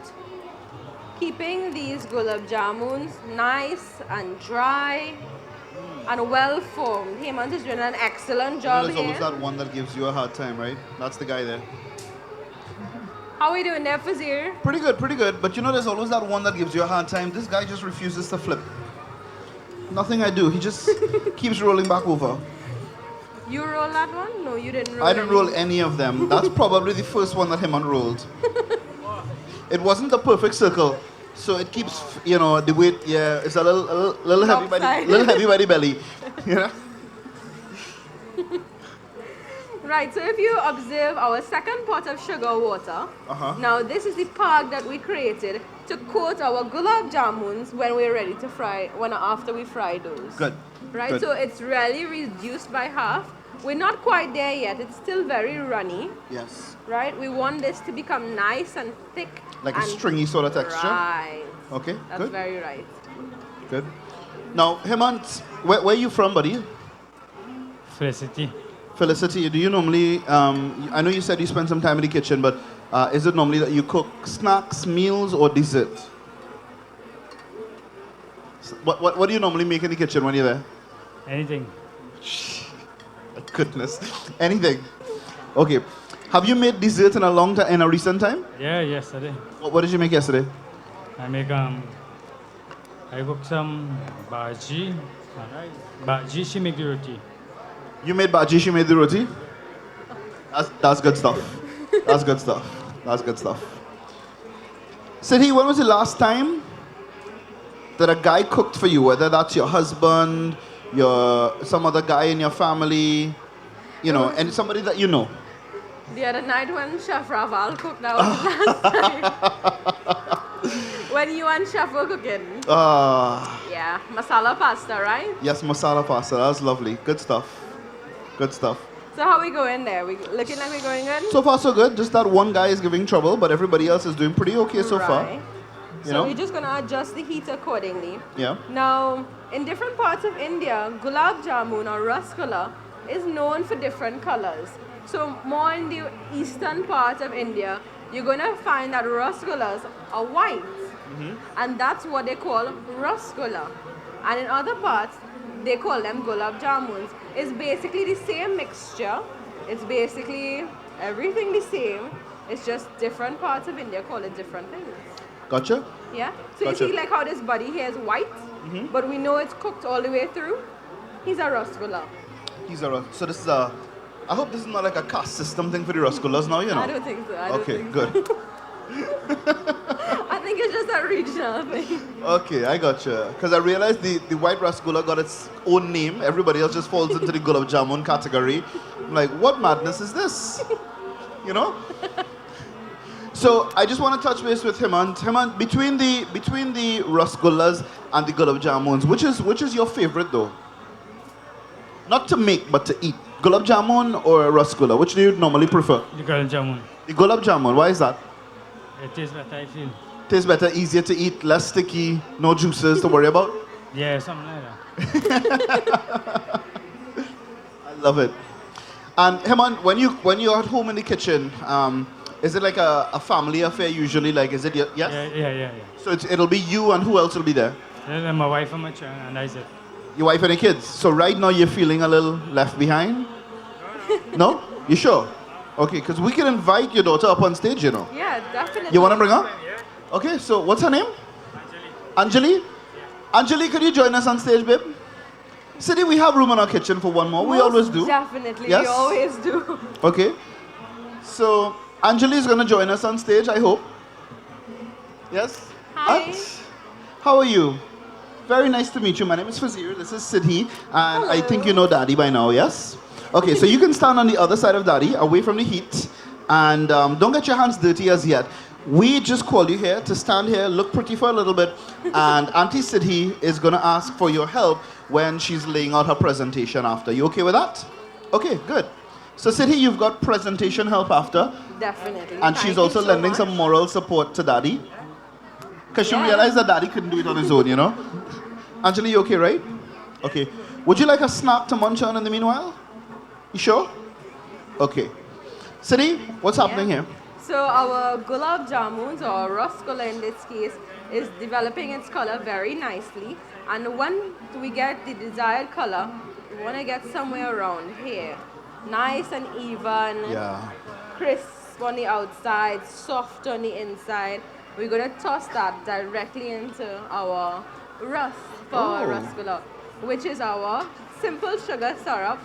keeping these gulab jamuns nice and dry and well formed. Hemant is doing an excellent job There's always here. that one that gives you a hard time, right? That's the guy there. How are we doing there, Fazir? Pretty good, pretty good. But you know, there's always that one that gives you a hard time. This guy just refuses to flip. Nothing I do. He just keeps rolling back over. You roll that one? No, you didn't roll. I didn't roll any of them. That's probably the first one that him unrolled. It wasn't the perfect circle, so it keeps, you know, the weight. Yeah, it's a little heavy by the, Lopsided. little heavy by the belly. You know. Right, so if you observe our second pot of sugar water, now this is the part that we created to coat our gulab jamuns when we're ready to fry, after we fry those. Good. Right, Good. so it's really reduced by half. We're not quite there yet, it's still very runny, Yes. right? We want this to become nice and thick. Like a and stringy sort of texture. Right. Okay. That's Good. very right. Good. Now, Hemant, where are you from, buddy? Felicity. Felicity, do you normally, I know you said you spend some time in the kitchen, but is it normally that you cook snacks, meals, or dessert? What do you normally make in the kitchen when you're there? Anything. Goodness. Anything. Okay. Have you made dessert in in a recent time? Yeah, yesterday. What did you make yesterday? I cooked some bhaji. Alright. Bhaji, she make the roti. You made bhaji, she made the roti? That's good stuff. That's good stuff. That's good stuff. Siddhi, when was the last time that a guy cooked for you? Whether that's your husband, some other guy in your family, and somebody that you know. The other night when Chef Raval cooked, that was the last time. When you and Chef were cooking. Yeah, masala pasta, right? Yes, masala pasta. That's lovely. Good stuff. Good stuff. So how we going there? We looking like we're going good? So far, so good. Just that one guy is giving trouble, but everybody else is doing pretty okay so far. So we're just gonna adjust the heat accordingly. Yeah. Now, in different parts of India, gulab jamun or rasgulla is known for different colors. So more in the eastern part of India, you're gonna find that rasgullas are white, and that's what they call rasgulla. And in other parts, they call them gulab jamuns. It's basically the same mixture. It's basically everything the same. It's just different parts of India call it different things. Gotcha. Yeah. So Gotcha. you see like how this body here is white, but we know it's cooked all the way through. He's a rasgulla. So this is I hope this is not like a caste system thing for the rasgullas now, I don't think so. I don't think good. So. I think it's just a regional thing. Okay, I gotcha. Because I realized the white rasgulla got its own name. Everybody else just falls into the gulab jamun category. I'm like, what madness is this? You know? So I just want to touch base with Hemant. Hemant, between the rasgullas and the gulab jamuns, which is your favorite though? Not to make, but to eat. Gulab jamun or rasgulla? Which do you normally prefer? The gulab jamun. The gulab jamun. Why is that? It tastes better, I feel. Tastes better, easier to eat, less sticky, no juices to worry about. Yeah, something like that. I love it. And Hemant, when you're at home in the kitchen, is it like a family affair usually? Like, is it yes? Yeah. So it'll be you and who else will be there? Then my wife and my child, and I said. Your wife and the kids. So right now you're feeling a little left behind? No? You sure? Okay, because we can invite your daughter up on stage, you know. Yeah, definitely. You want to bring her? Okay, so what's her name? Anjali. Anjali, could you join us on stage, babe? Siddhi, we have room in our kitchen for one more. We always do. Definitely, Yes? we always do. Okay. So Anjali is going to join us on stage, I hope. Yes? Hi. What? How are you? Very nice to meet you. My name is Fazir. This is Siddhi. And I think you know Daddy by now, yes? Okay, so you can stand on the other side of Daddy, away from the heat. And don't get your hands dirty as yet. We just call you here to stand here, look pretty for a little bit. And Auntie Siddhi is going to ask for your help when she's laying out her presentation after. You okay with that? Okay, good. So Siddhi, you've got presentation help after. Definitely. And she's also lending some moral support to Daddy. Because she realized that Daddy couldn't do it on his own, you know? Anjali, you okay, right? Okay. Would you like a snack to munch on in the meanwhile? You sure? Okay. Siddhi, what's happening here? So our gulab jamuns or rasgulla in this case is developing its color very nicely. And when we get the desired color, we want to get somewhere around here. Nice and even. Yeah. Crisp on the outside, soft on the inside. We're going to toss that directly into our rus for our rasgulla, which is our simple sugar syrup,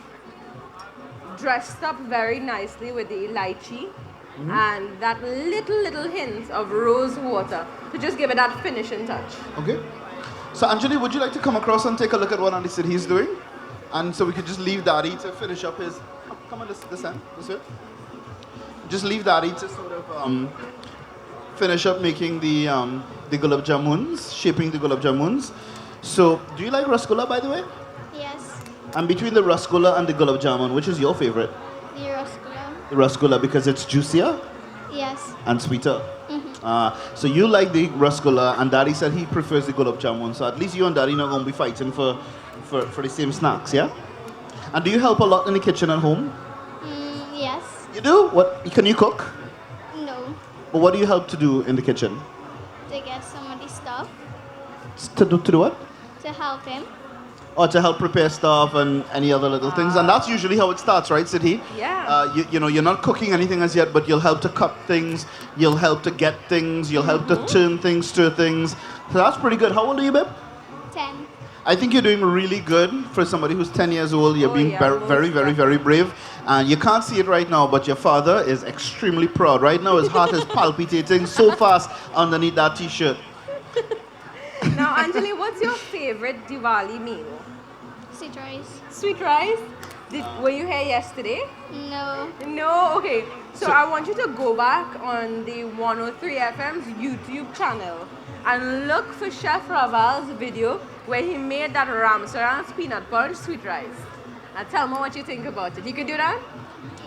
dressed up very nicely with the elaichi and that little hint of rose water to just give it that finishing touch. Okay. So Anjali, would you like to come across and take a look at what Auntie Siddhi's doing? And so we could just leave Daddy to finish up his... Come on, this end, this way. Just leave Daddy to sort of... finish up making the gulab jamuns, shaping the gulab jamuns. So, do you like rasgulla, by the way? Yes, And between the rasgulla and the gulab jamun, which is your favorite? the rasgulla. The rasgulla because it's juicier Yes. and sweeter. So you like the rasgulla, and Daddy said he prefers the gulab jamun. So at least you and Daddy not gonna be fighting for the same snacks, yeah? And do you help a lot in the kitchen at home? Yes. You do? What can you cook? No. But what do you help to do in the kitchen? To get some of the stuff. To do what? To help him. Or to help prepare stuff and any other little things. And that's usually how it starts, right, Siddhi? Yeah. You know, you're not cooking anything as yet, but you'll help to cut things, you'll help to get things, you'll help to turn things, stir things. So that's pretty good. How old are you, babe? 10. I think you're doing really good for somebody who's 10 years old. You're Oh, being yeah, very, most very, very, very brave. And you can't see it right now, but your father is extremely proud. Right now, his heart is palpitating so fast underneath that t-shirt. Now, Anjali, what's your favorite Diwali meal? Sweet rice. Sweet rice? Were you here yesterday? No. No? Okay. So I want you to go back on the 103 FM's YouTube channel and look for Chef Raval's video where he made that Ramsarans peanut punch sweet rice. And tell me what you think about it. You can do that?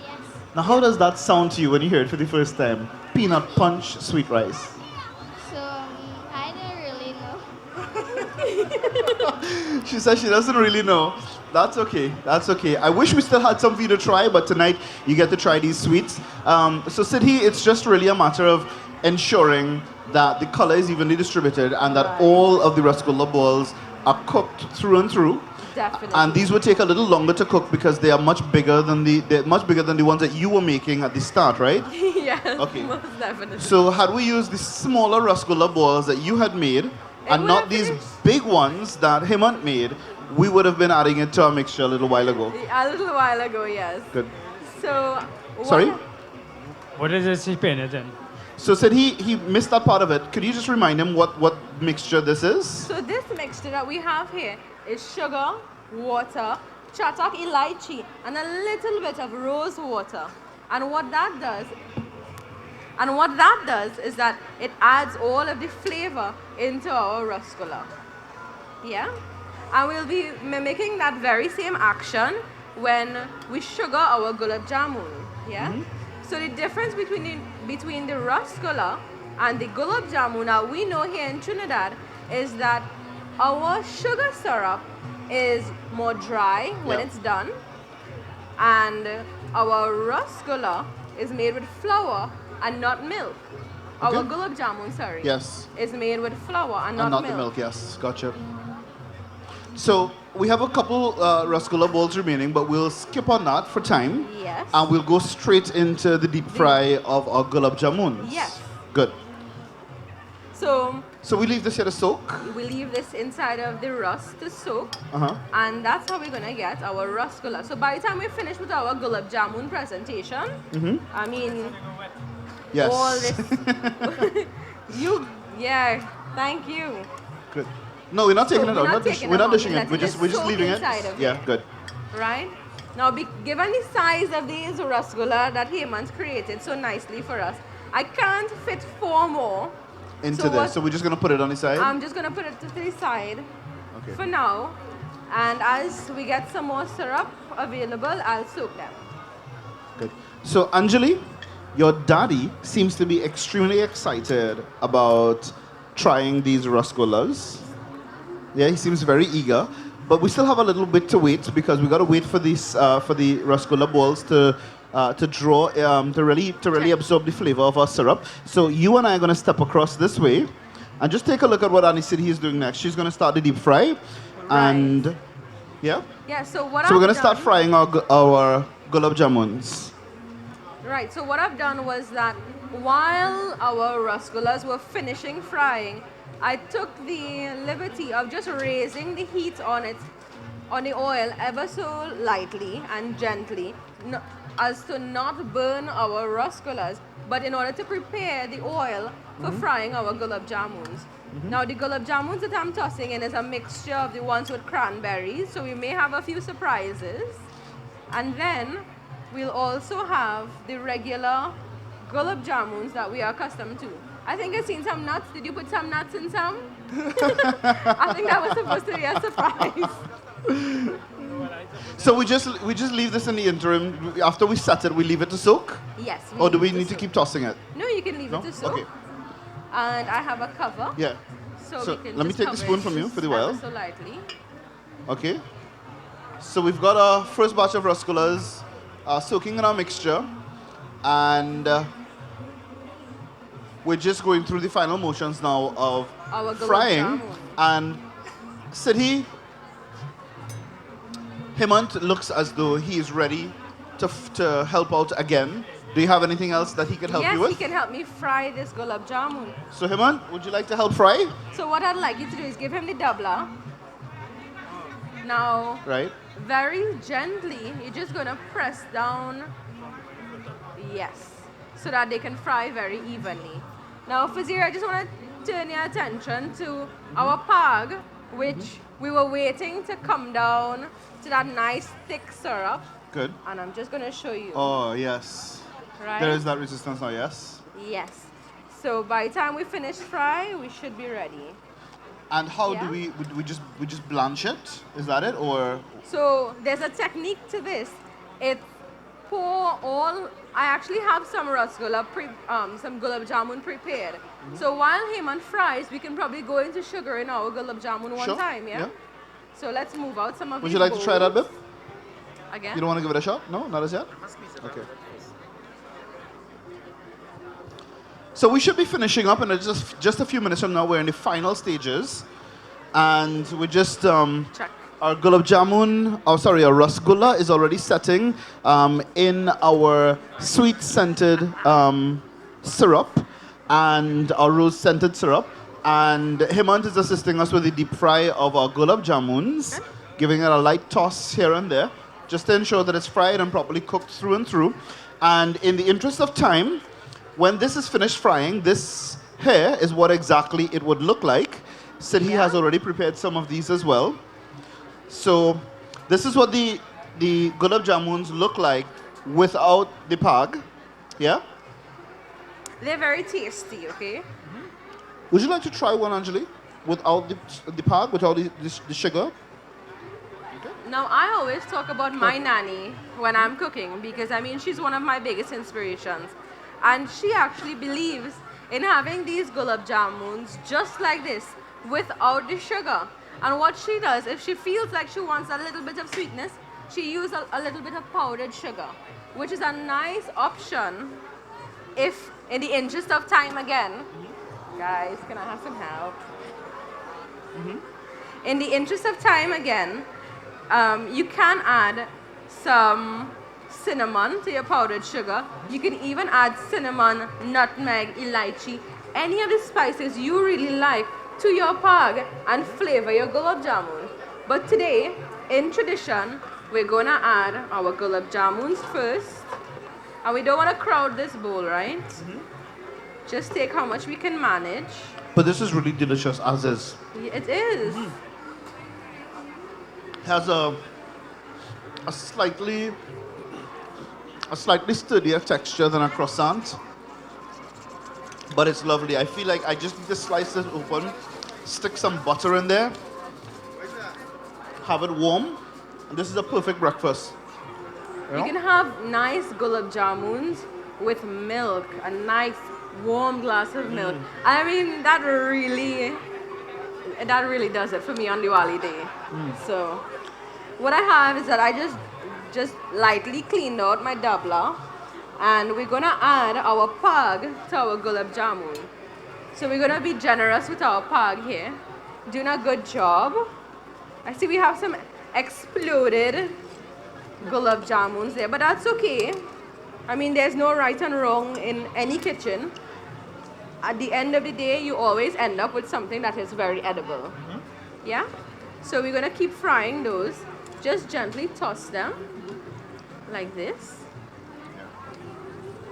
Yes. Now, how does that sound to you when you hear it for the first time? Peanut punch, sweet rice. So, I don't really know. She says she doesn't really know. That's okay. That's okay. I wish we still had some for you to try, but tonight you get to try these sweets. So, Siddhi, it's just really a matter of ensuring that the color is evenly distributed and that Right. all of the rasgulla balls are cooked through and through. Definitely. And these would take a little longer to cook because they are much bigger than the ones that you were making at the start, right? Yes, Okay. most definitely. So had we used the smaller rasgulla balls that you had made and would not have these finished. big ones that Hemant made, we would have been adding it to our mixture a little while ago. A little while ago, yes. Good. So, Sorry? What is this chicken then? So said he missed that part of it. Could you just remind him what mixture this is? So this mixture that we have here is sugar, water, chatak elaichi, and a little bit of rose water. And what that does is that it adds all of the flavor into our rasgulla. Yeah? And we'll be mimicking that very same action when we sugar our gulab jamun. Yeah? So the difference between the rasgulla and the gulab jamun, now we know here in Trinidad, is that our sugar syrup is more dry when Yeah. it's done, and our rasgulla is made with flour and not milk. Our Okay. gulab jamun, sorry, Yes. is made with flour and And not not the milk, yes. Gotcha. So we have a couple rasgulla balls remaining, but we'll skip on that for time. Yes. And we'll go straight into the deep fry of our gulab jamuns. Yes. Good. So So we leave this here to soak. we leave this inside of the rust to soak, Uh-huh. and that's how we're gonna get our rasgulla. So by the time we finish with our gulab jamun presentation, I mean, Yes. all this, thank you. Good. No, we're not taking So it we're out. not taking We're it not out. dishing We're it. We're letting just it we're just soak leaving it. inside of Yeah, it. good. Right? Now, given the size of these rasgulla that Hemant created so nicely for us, I can't fit 4 more. Into So this. what- So we're just gonna put it on the side. I'm just gonna put it to the side Okay. for now, and as we get some more syrup available, I'll soak them. Good. So Anjali, your daddy seems to be extremely excited about trying these rasgullas. Yeah, he seems very eager. But we still have a little bit to wait because we got to wait for these for the rasgulla balls to draw to really absorb the flavor of our syrup. So you and I are going to step across this way and just take a look at what Annie said he's doing next. She's going to start the deep fry, and yeah. Yeah. So what So we're I've going to start done- frying our gulab jamuns. Right, so what I've done was that while our rasgullas were finishing frying, I took the liberty of just raising the heat on the oil ever so lightly and gently, as to not burn our rasgullas, but in order to prepare the oil for frying our gulab jamuns. Now the gulab jamuns that I'm tossing in is a mixture of the ones with cranberries, so we may have a few surprises. And then we'll also have the regular gulab jamuns that we are accustomed to. I think I've seen some nuts. Did you put some nuts in some? I think that was supposed to be a surprise. So we just leave this in the interim. After we set it, we leave it to soak? Yes. Or do we leave it need to soak. keep tossing it? No, you can leave No? it to soak. Okay. And I have a cover. Yeah. So So we can let me just take the cover spoon it from you just for the ever while. So lightly. Okay. So we've got our first batch of rasgullas soaking in our mixture, and we're just going through the final motions now of Our gulab frying jamun. and Siddhi, Hemant looks as though he is ready to help out again. Do you have anything else that he could help you Yes, with? he can help me fry this gulab jamun. So Hemant, would you like to help fry? So what I'd like you to do is give him the doubler. Now, Right. very gently, you're just gonna press down. Yes, so that they can fry very evenly. Now, Fazir, I just want to turn your attention to our pag, which we were waiting to come down to that nice thick syrup. Good. And I'm just gonna show you. Oh, yes. Right? There is that resistance now, yes. Yes. So by the time we finish fry, we should be ready. And how Yeah. do we just blanch it? Is that it, or So there's a technique to this. It's pour all. I actually have some rasgulla, some gulab jamun prepared. So while Hemant fries, we can probably go into sugar in our gulab jamun one Sure, time. Yeah. yeah. So let's move out some of. would these you like to try that bowls. bit? Again? You don't want to give it a shot? No, not as yet. Okay. So we should be finishing up, and it's just a few minutes from now. We're in the final stages, and we just Check. our gulab jamun, our rasgulla is already setting in our sweet scented syrup and our rose scented syrup. And Hemant is assisting us with the deep fry of our gulab jamuns, giving it a light toss here and there, just to ensure that it's fried and properly cooked through and through. And in the interest of time, when this is finished frying, this here is what exactly it would look like. Siddhi has already prepared some of these as well. So this is what the gulab jamuns look like without the pag. Yeah? They're very tasty. Okay. Would you like to try one, Anjali? Without the pag, without the sugar? Now, I always talk about my nanny when I'm cooking because I mean, she's one of my biggest inspirations. And she actually believes in having these gulab jamuns just like this without the sugar. And what she does, if she feels like she wants a little bit of sweetness, she uses a little bit of powdered sugar, which is a nice option if, in the interest of time again, guys, can I have some help? In the interest of time again, you can add some cinnamon to your powdered sugar. You can even add cinnamon, nutmeg, elaichi, any of the spices you really like to your pag and flavor your gulab jamun. But today, in tradition, we're gonna add our gulab jamuns first. And we don't want to crowd this bowl, right? Just take how much we can manage. But this is really delicious as is. It is. Has a slightly sturdier texture than a croissant, but it's lovely. I feel like I just need to slice this open, stick some butter in there, have it warm, and this is a perfect breakfast. You can have nice gulab jamuns with milk, a nice warm glass of milk. I mean, that really does it for me on Diwali day. So, what I have is that I just lightly cleaned out my dabla, and we're gonna add our pag to our gulab jamun. So we're gonna be generous with our pag here, doing a good job. I see we have some exploded gulab jamuns there, but that's okay. I mean, there's no right and wrong in any kitchen. At the end of the day, you always end up with something that is very edible. Yeah? So we're gonna keep frying those. Just gently toss them like this.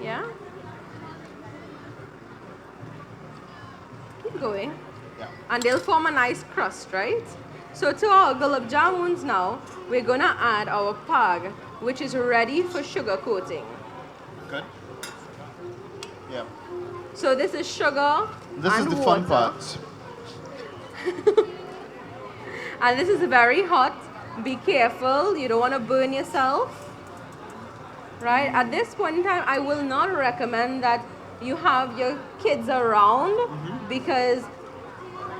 Yeah? Keep going. Yeah. And they'll form a nice crust, right? So to our gulab jamuns now, we're gonna add our pag, which is ready for sugar coating. Good. Yeah. So this is sugar This and is the water. fun part. And this is very hot. Be careful, you don't want to burn yourself. Right? At this point in time, I will not recommend that you have your kids around because,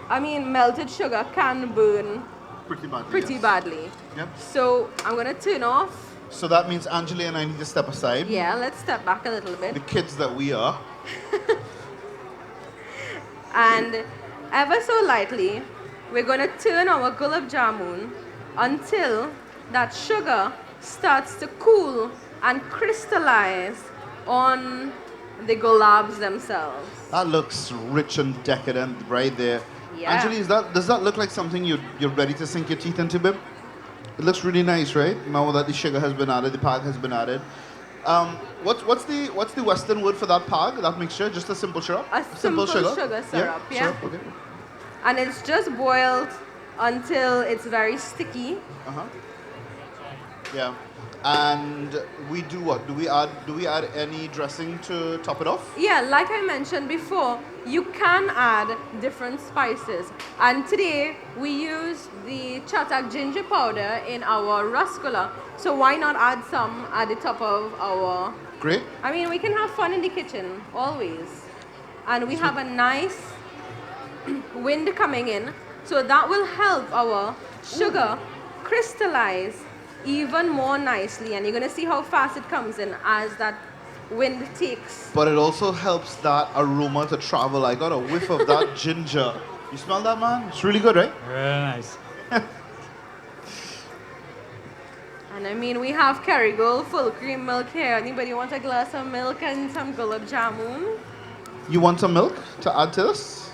I mean, melted sugar can burn Pretty badly. pretty yes. badly. Yep. So I'm going to turn off. So that means Anjali and I need to step aside. Yeah, let's step back a little bit. The kids that we are. And ever so lightly, we're going to turn our gulab jamun until that sugar starts to cool and crystallize on the gulabs themselves. That looks rich and decadent right there. Yeah. Anjali, does that look like something you're ready to sink your teeth into, babe? It looks really nice, right? Now that the sugar has been added, the pag has been added. What's the Western word for that pag, that mixture? Just a simple syrup? A simple sugar syrup, yeah. Syrup, okay. And it's just boiled until it's very sticky. Uh-huh. Yeah. And we do what? Do we add any dressing to top it off? Yeah, like I mentioned before, you can add different spices. And today we use the chatak ginger powder in our rasgulla. So why not add some at the top of our... Great. I mean, we can have fun in the kitchen, always. And we have a nice wind coming in. So that will help our sugar crystallize even more nicely. And you're going to see how fast it comes in as that wind takes. But it also helps that aroma to travel. I got a whiff of that ginger. You smell that, man? It's really good, right? Very nice. And I mean, we have Kerrygold full cream milk here. Anybody want a glass of milk and some gulab jamun? You want some milk to add to this?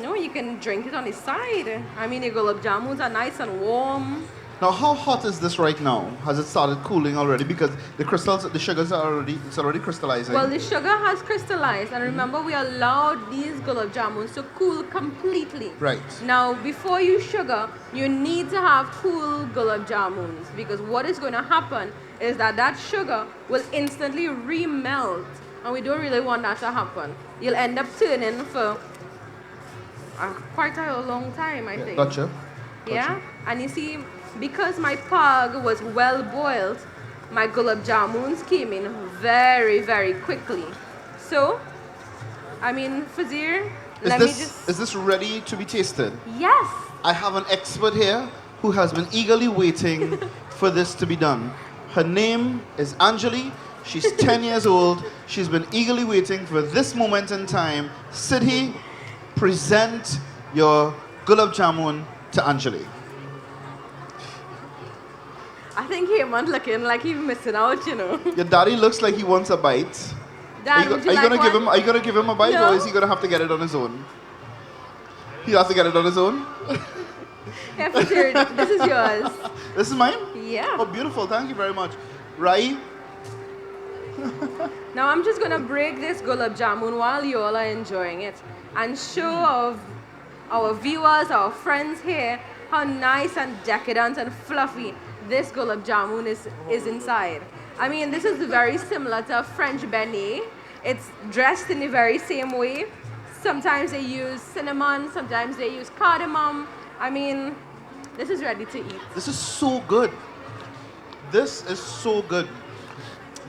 No, you can drink it on the side. I mean, the gulab jamuns are nice and warm. Now, how hot is this right now? Has it started cooling already? Because the sugars are it's already crystallizing. Well, the sugar has crystallized, and remember, we allowed these gulab jamuns to cool completely. Right. Now, before you sugar, you need to have cool gulab jamuns, because what is going to happen is that sugar will instantly remelt, and we don't really want that to happen. You'll end up turning for quite a long time, I think. Gotcha. Yeah, and you see, because my pag was well boiled, my gulab jamuns came in very, very quickly. So, I mean, Fazir, Is this ready to be tasted? Yes. I have an expert here who has been eagerly waiting for this to be done. Her name is Anjali. She's 10 years old. She's been eagerly waiting for this moment in time. Siddhi, present your gulab jamun to Anjali. I think Hemant looking like he's missing out, you know. Your daddy looks like he wants a bite. Dad, Are you gonna give him a bite, No. or is he gonna have to get it on his own? He has to get it on his own. Yeah, Fazir, this is yours. This is mine. Yeah. Oh, beautiful! Thank you very much. Rai, Now I'm just gonna break this gulab jamun while you all are enjoying it and show our viewers, our friends here, how nice and decadent and fluffy this gulab jamun is inside. I mean, this is very similar to a French beignet. It's dressed in the very same way. Sometimes they use cinnamon, sometimes they use cardamom. I mean, this is ready to eat. this is so good. This is so good.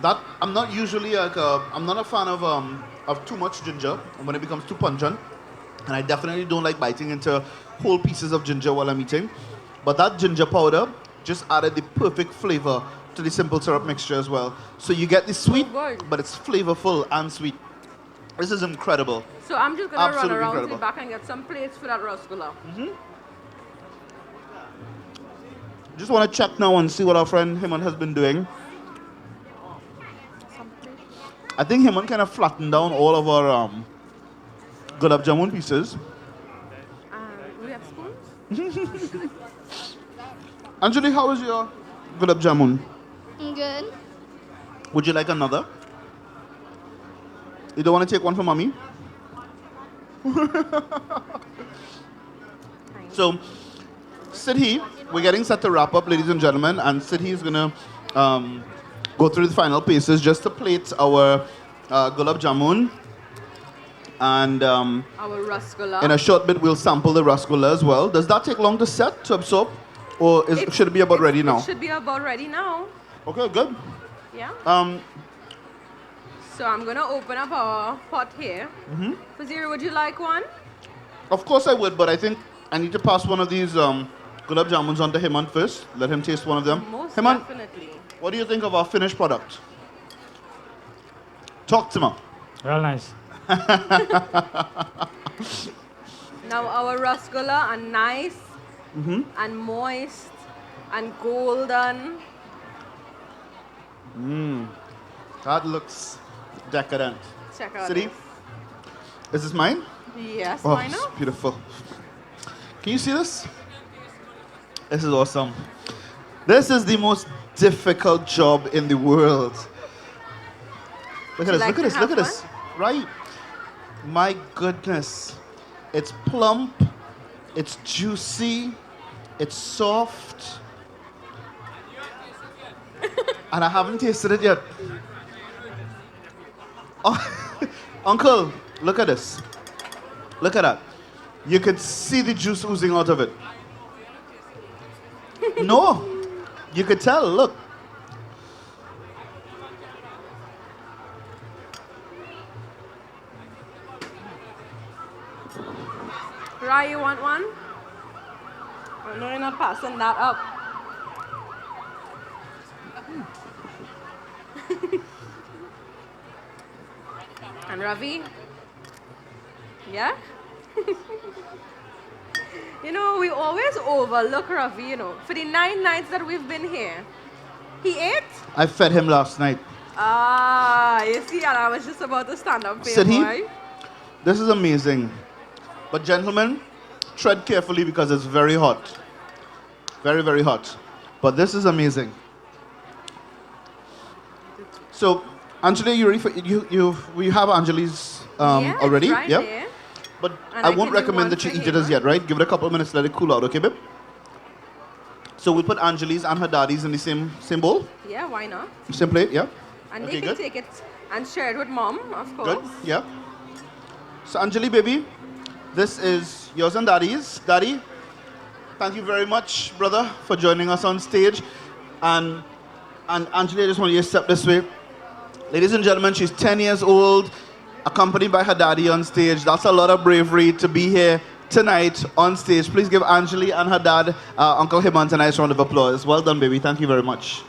That I'm not usually I'm not a fan of too much ginger when it becomes too pungent, and I definitely don't like biting into whole pieces of ginger while I'm eating. But that ginger powder just added the perfect flavor to the simple syrup mixture as well. So you get the sweet, good. but it's flavorful and sweet. This is incredible. So I'm just gonna Absolutely run around to incredible. the back and get some plates for that rasgulla. Just want to check now and see what our friend Himon has been doing. I think Himon kind of flattened down all of our gulab jamun pieces. We have spoons? Anjali, how is your gulab jamun? Good. Would you like another? You don't want to take one for mommy? So, Siddhi, we're getting set to wrap up, ladies and gentlemen, and Siddhi is going to go through the final paces just to plate our gulab jamun. And Our rasgulla. in a short bit, we'll sample the rasgulla as well. Does that take long to set, to absorb? Or should it be about ready now? It should be about ready now. Okay, good. Yeah. Um, So I'm gonna open up our pot here. Fazir, would you like one? Of course I would, but I think I need to pass one of these gulab jamuns on to Hemant first. Let him taste one of them. Most Hemant, definitely. what do you think of our finished product? Talk to me. Real nice. Now our rasgulla are nice and moist and golden. That looks decadent. Check out City, this. is this mine? Yes, Oh, why it's not? beautiful. Can you see this? This is awesome. This is the most difficult job in the world. Look at Would this, you look like at this, to look at have this. Right. My goodness. It's plump, it's juicy, it's soft. And I haven't tasted it yet. Oh, Uncle, look at this. Look at that. You could see the juice oozing out of it. No, you could tell, look. Rai, you want one? Oh, no, you're not passing that up. And Ravi? Yeah? You know, we always overlook Ravi, you know. For the 9 nights that we've been here, he ate? I fed him last night. Ah, you see, and I was just about to stand up for you, Said he? boy. This is amazing. But gentlemen, tread carefully because it's very hot. Very, very hot. But this is amazing. So, Anjali, you ready for we have Anjali's Yeah, it's already? right there. But And I I won't can do recommend one that you for eat it him, as yet, right? Give it a couple of minutes, let it cool out, okay, babe? So we'll put Anjali's and her daddy's in the same bowl, Yeah, why not? same plate, yeah? And Okay, they can good. take it and share it with mom, of course. Good, yeah. So Anjali, baby, this is yours and daddy's. Daddy, thank you very much, brother, for joining us on stage. And Anjali, I just want you to step this way. Ladies and gentlemen, she's 10 years old, accompanied by her daddy on stage. That's a lot of bravery to be here tonight on stage. Please give Anjali and her dad, Uncle Hemant, a nice round of applause. Well done, baby. Thank you very much.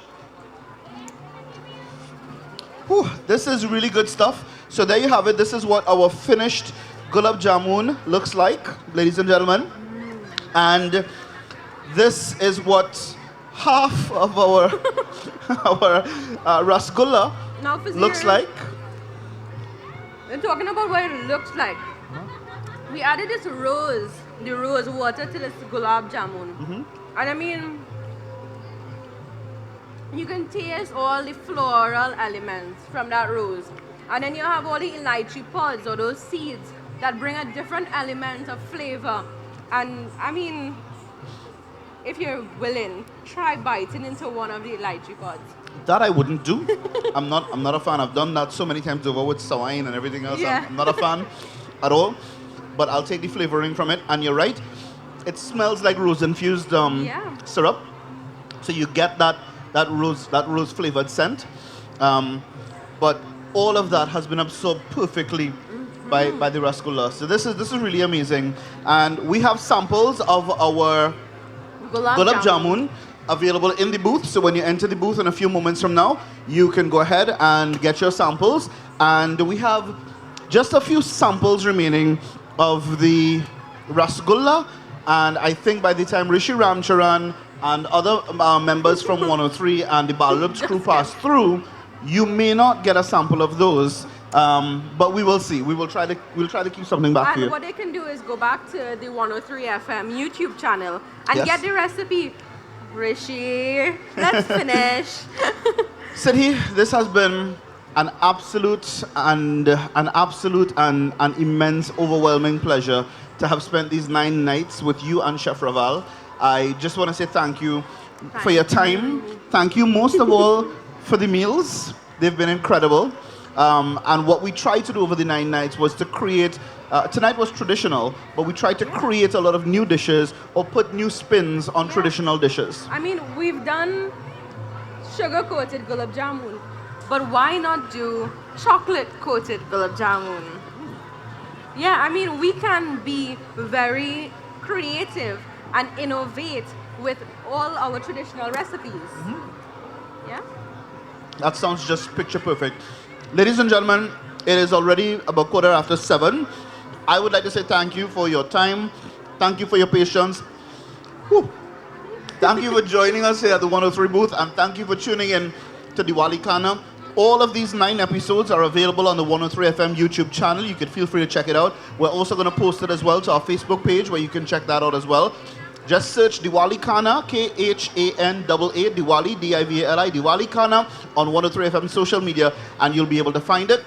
Whew, this is really good stuff. So there you have it. This is what our finished gulab jamun looks like, ladies and gentlemen. And this is what half of our rasgulla Now for looks serious, like. we're talking about what it looks like. We added this the rose water to this gulab jamun. And I mean, you can taste all the floral elements from that rose. And then you have all the elaichi pods or those seeds that bring a different element of flavor. And I mean, if you're willing, try biting into one of the elaichi pods. That I wouldn't do. I'm not a fan. I've done that so many times over with sawain and everything else. Yeah. I'm not a fan at all. But I'll take the flavoring from it. And you're right. It smells like rose-infused Yeah. syrup. So you get that rose flavored scent. But all of that has been absorbed perfectly by the rasgulla. So this is really amazing. And we have samples of our gulab jamun available in the booth. So when you enter the booth in a few moments from now, you can go ahead and get your samples. And we have just a few samples remaining of the rasgulla. And I think by the time Rishi Ramcharan and other members from 103 and the Balrab's crew pass through, you may not get a sample of those. But we will see. We'll try to keep something back for And you. what they can do is go back to the 103 FM YouTube channel and Yes. get the recipe. Rishi, let's finish. Siddhi, this has been an absolute and an immense, overwhelming pleasure to have spent these 9 nights with you and Chef Raval. I just want to say thank you for your time. Thank you most of all for the meals. They've been incredible. And what we tried to do over the 9 nights was to create, tonight was traditional, but we tried to create a lot of new dishes or put new spins on traditional dishes. I mean, we've done sugar-coated gulab jamun, but why not do chocolate-coated gulab jamun? Yeah, I mean, we can be very creative and innovate with all our traditional recipes. Yeah? That sounds just picture perfect. Ladies and gentlemen, it is already about 7:15. I would like to say thank you for your time. Thank you for your patience. Whew. Thank you for joining us here at the 103 booth, and thank you for tuning in to Diwali Khanna. All of these 9 episodes are available on the 103 FM YouTube channel. You can feel free to check it out. We're also going to post it as well to our Facebook page, where you can check that out as well. Just search Diwali Khanna, Khanaa, Diwali, Divali, Diwali Khanna on 103 FM social media, and you'll be able to find it.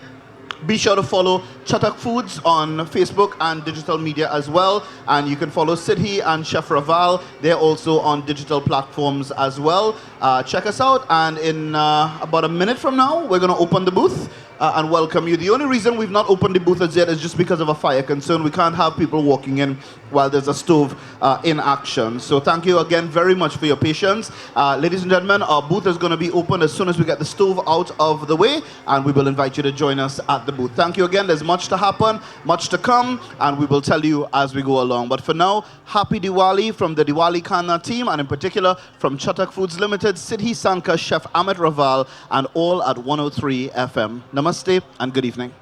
Be sure to follow Chatak Foods on Facebook and digital media as well. And you can follow Sidhi and Chef Raval. They're also on digital platforms as well. Check us out. And in about a minute from now, we're going to open the booth and welcome you. The only reason we've not opened the booth as yet is just because of a fire concern. We can't have people walking in while there's a stove in action. So thank you again very much for your patience. Ladies and gentlemen, our booth is going to be open as soon as we get the stove out of the way, and we will invite you to join us at the booth. Thank you again. There's much to happen, much to come, and we will tell you as we go along. But for now, happy Diwali from the Diwali Khanna team, and in particular from Chatak Foods Limited, Sidhi Sankar, Chef Amit Raval, and all at 103 FM. Namaste and good evening.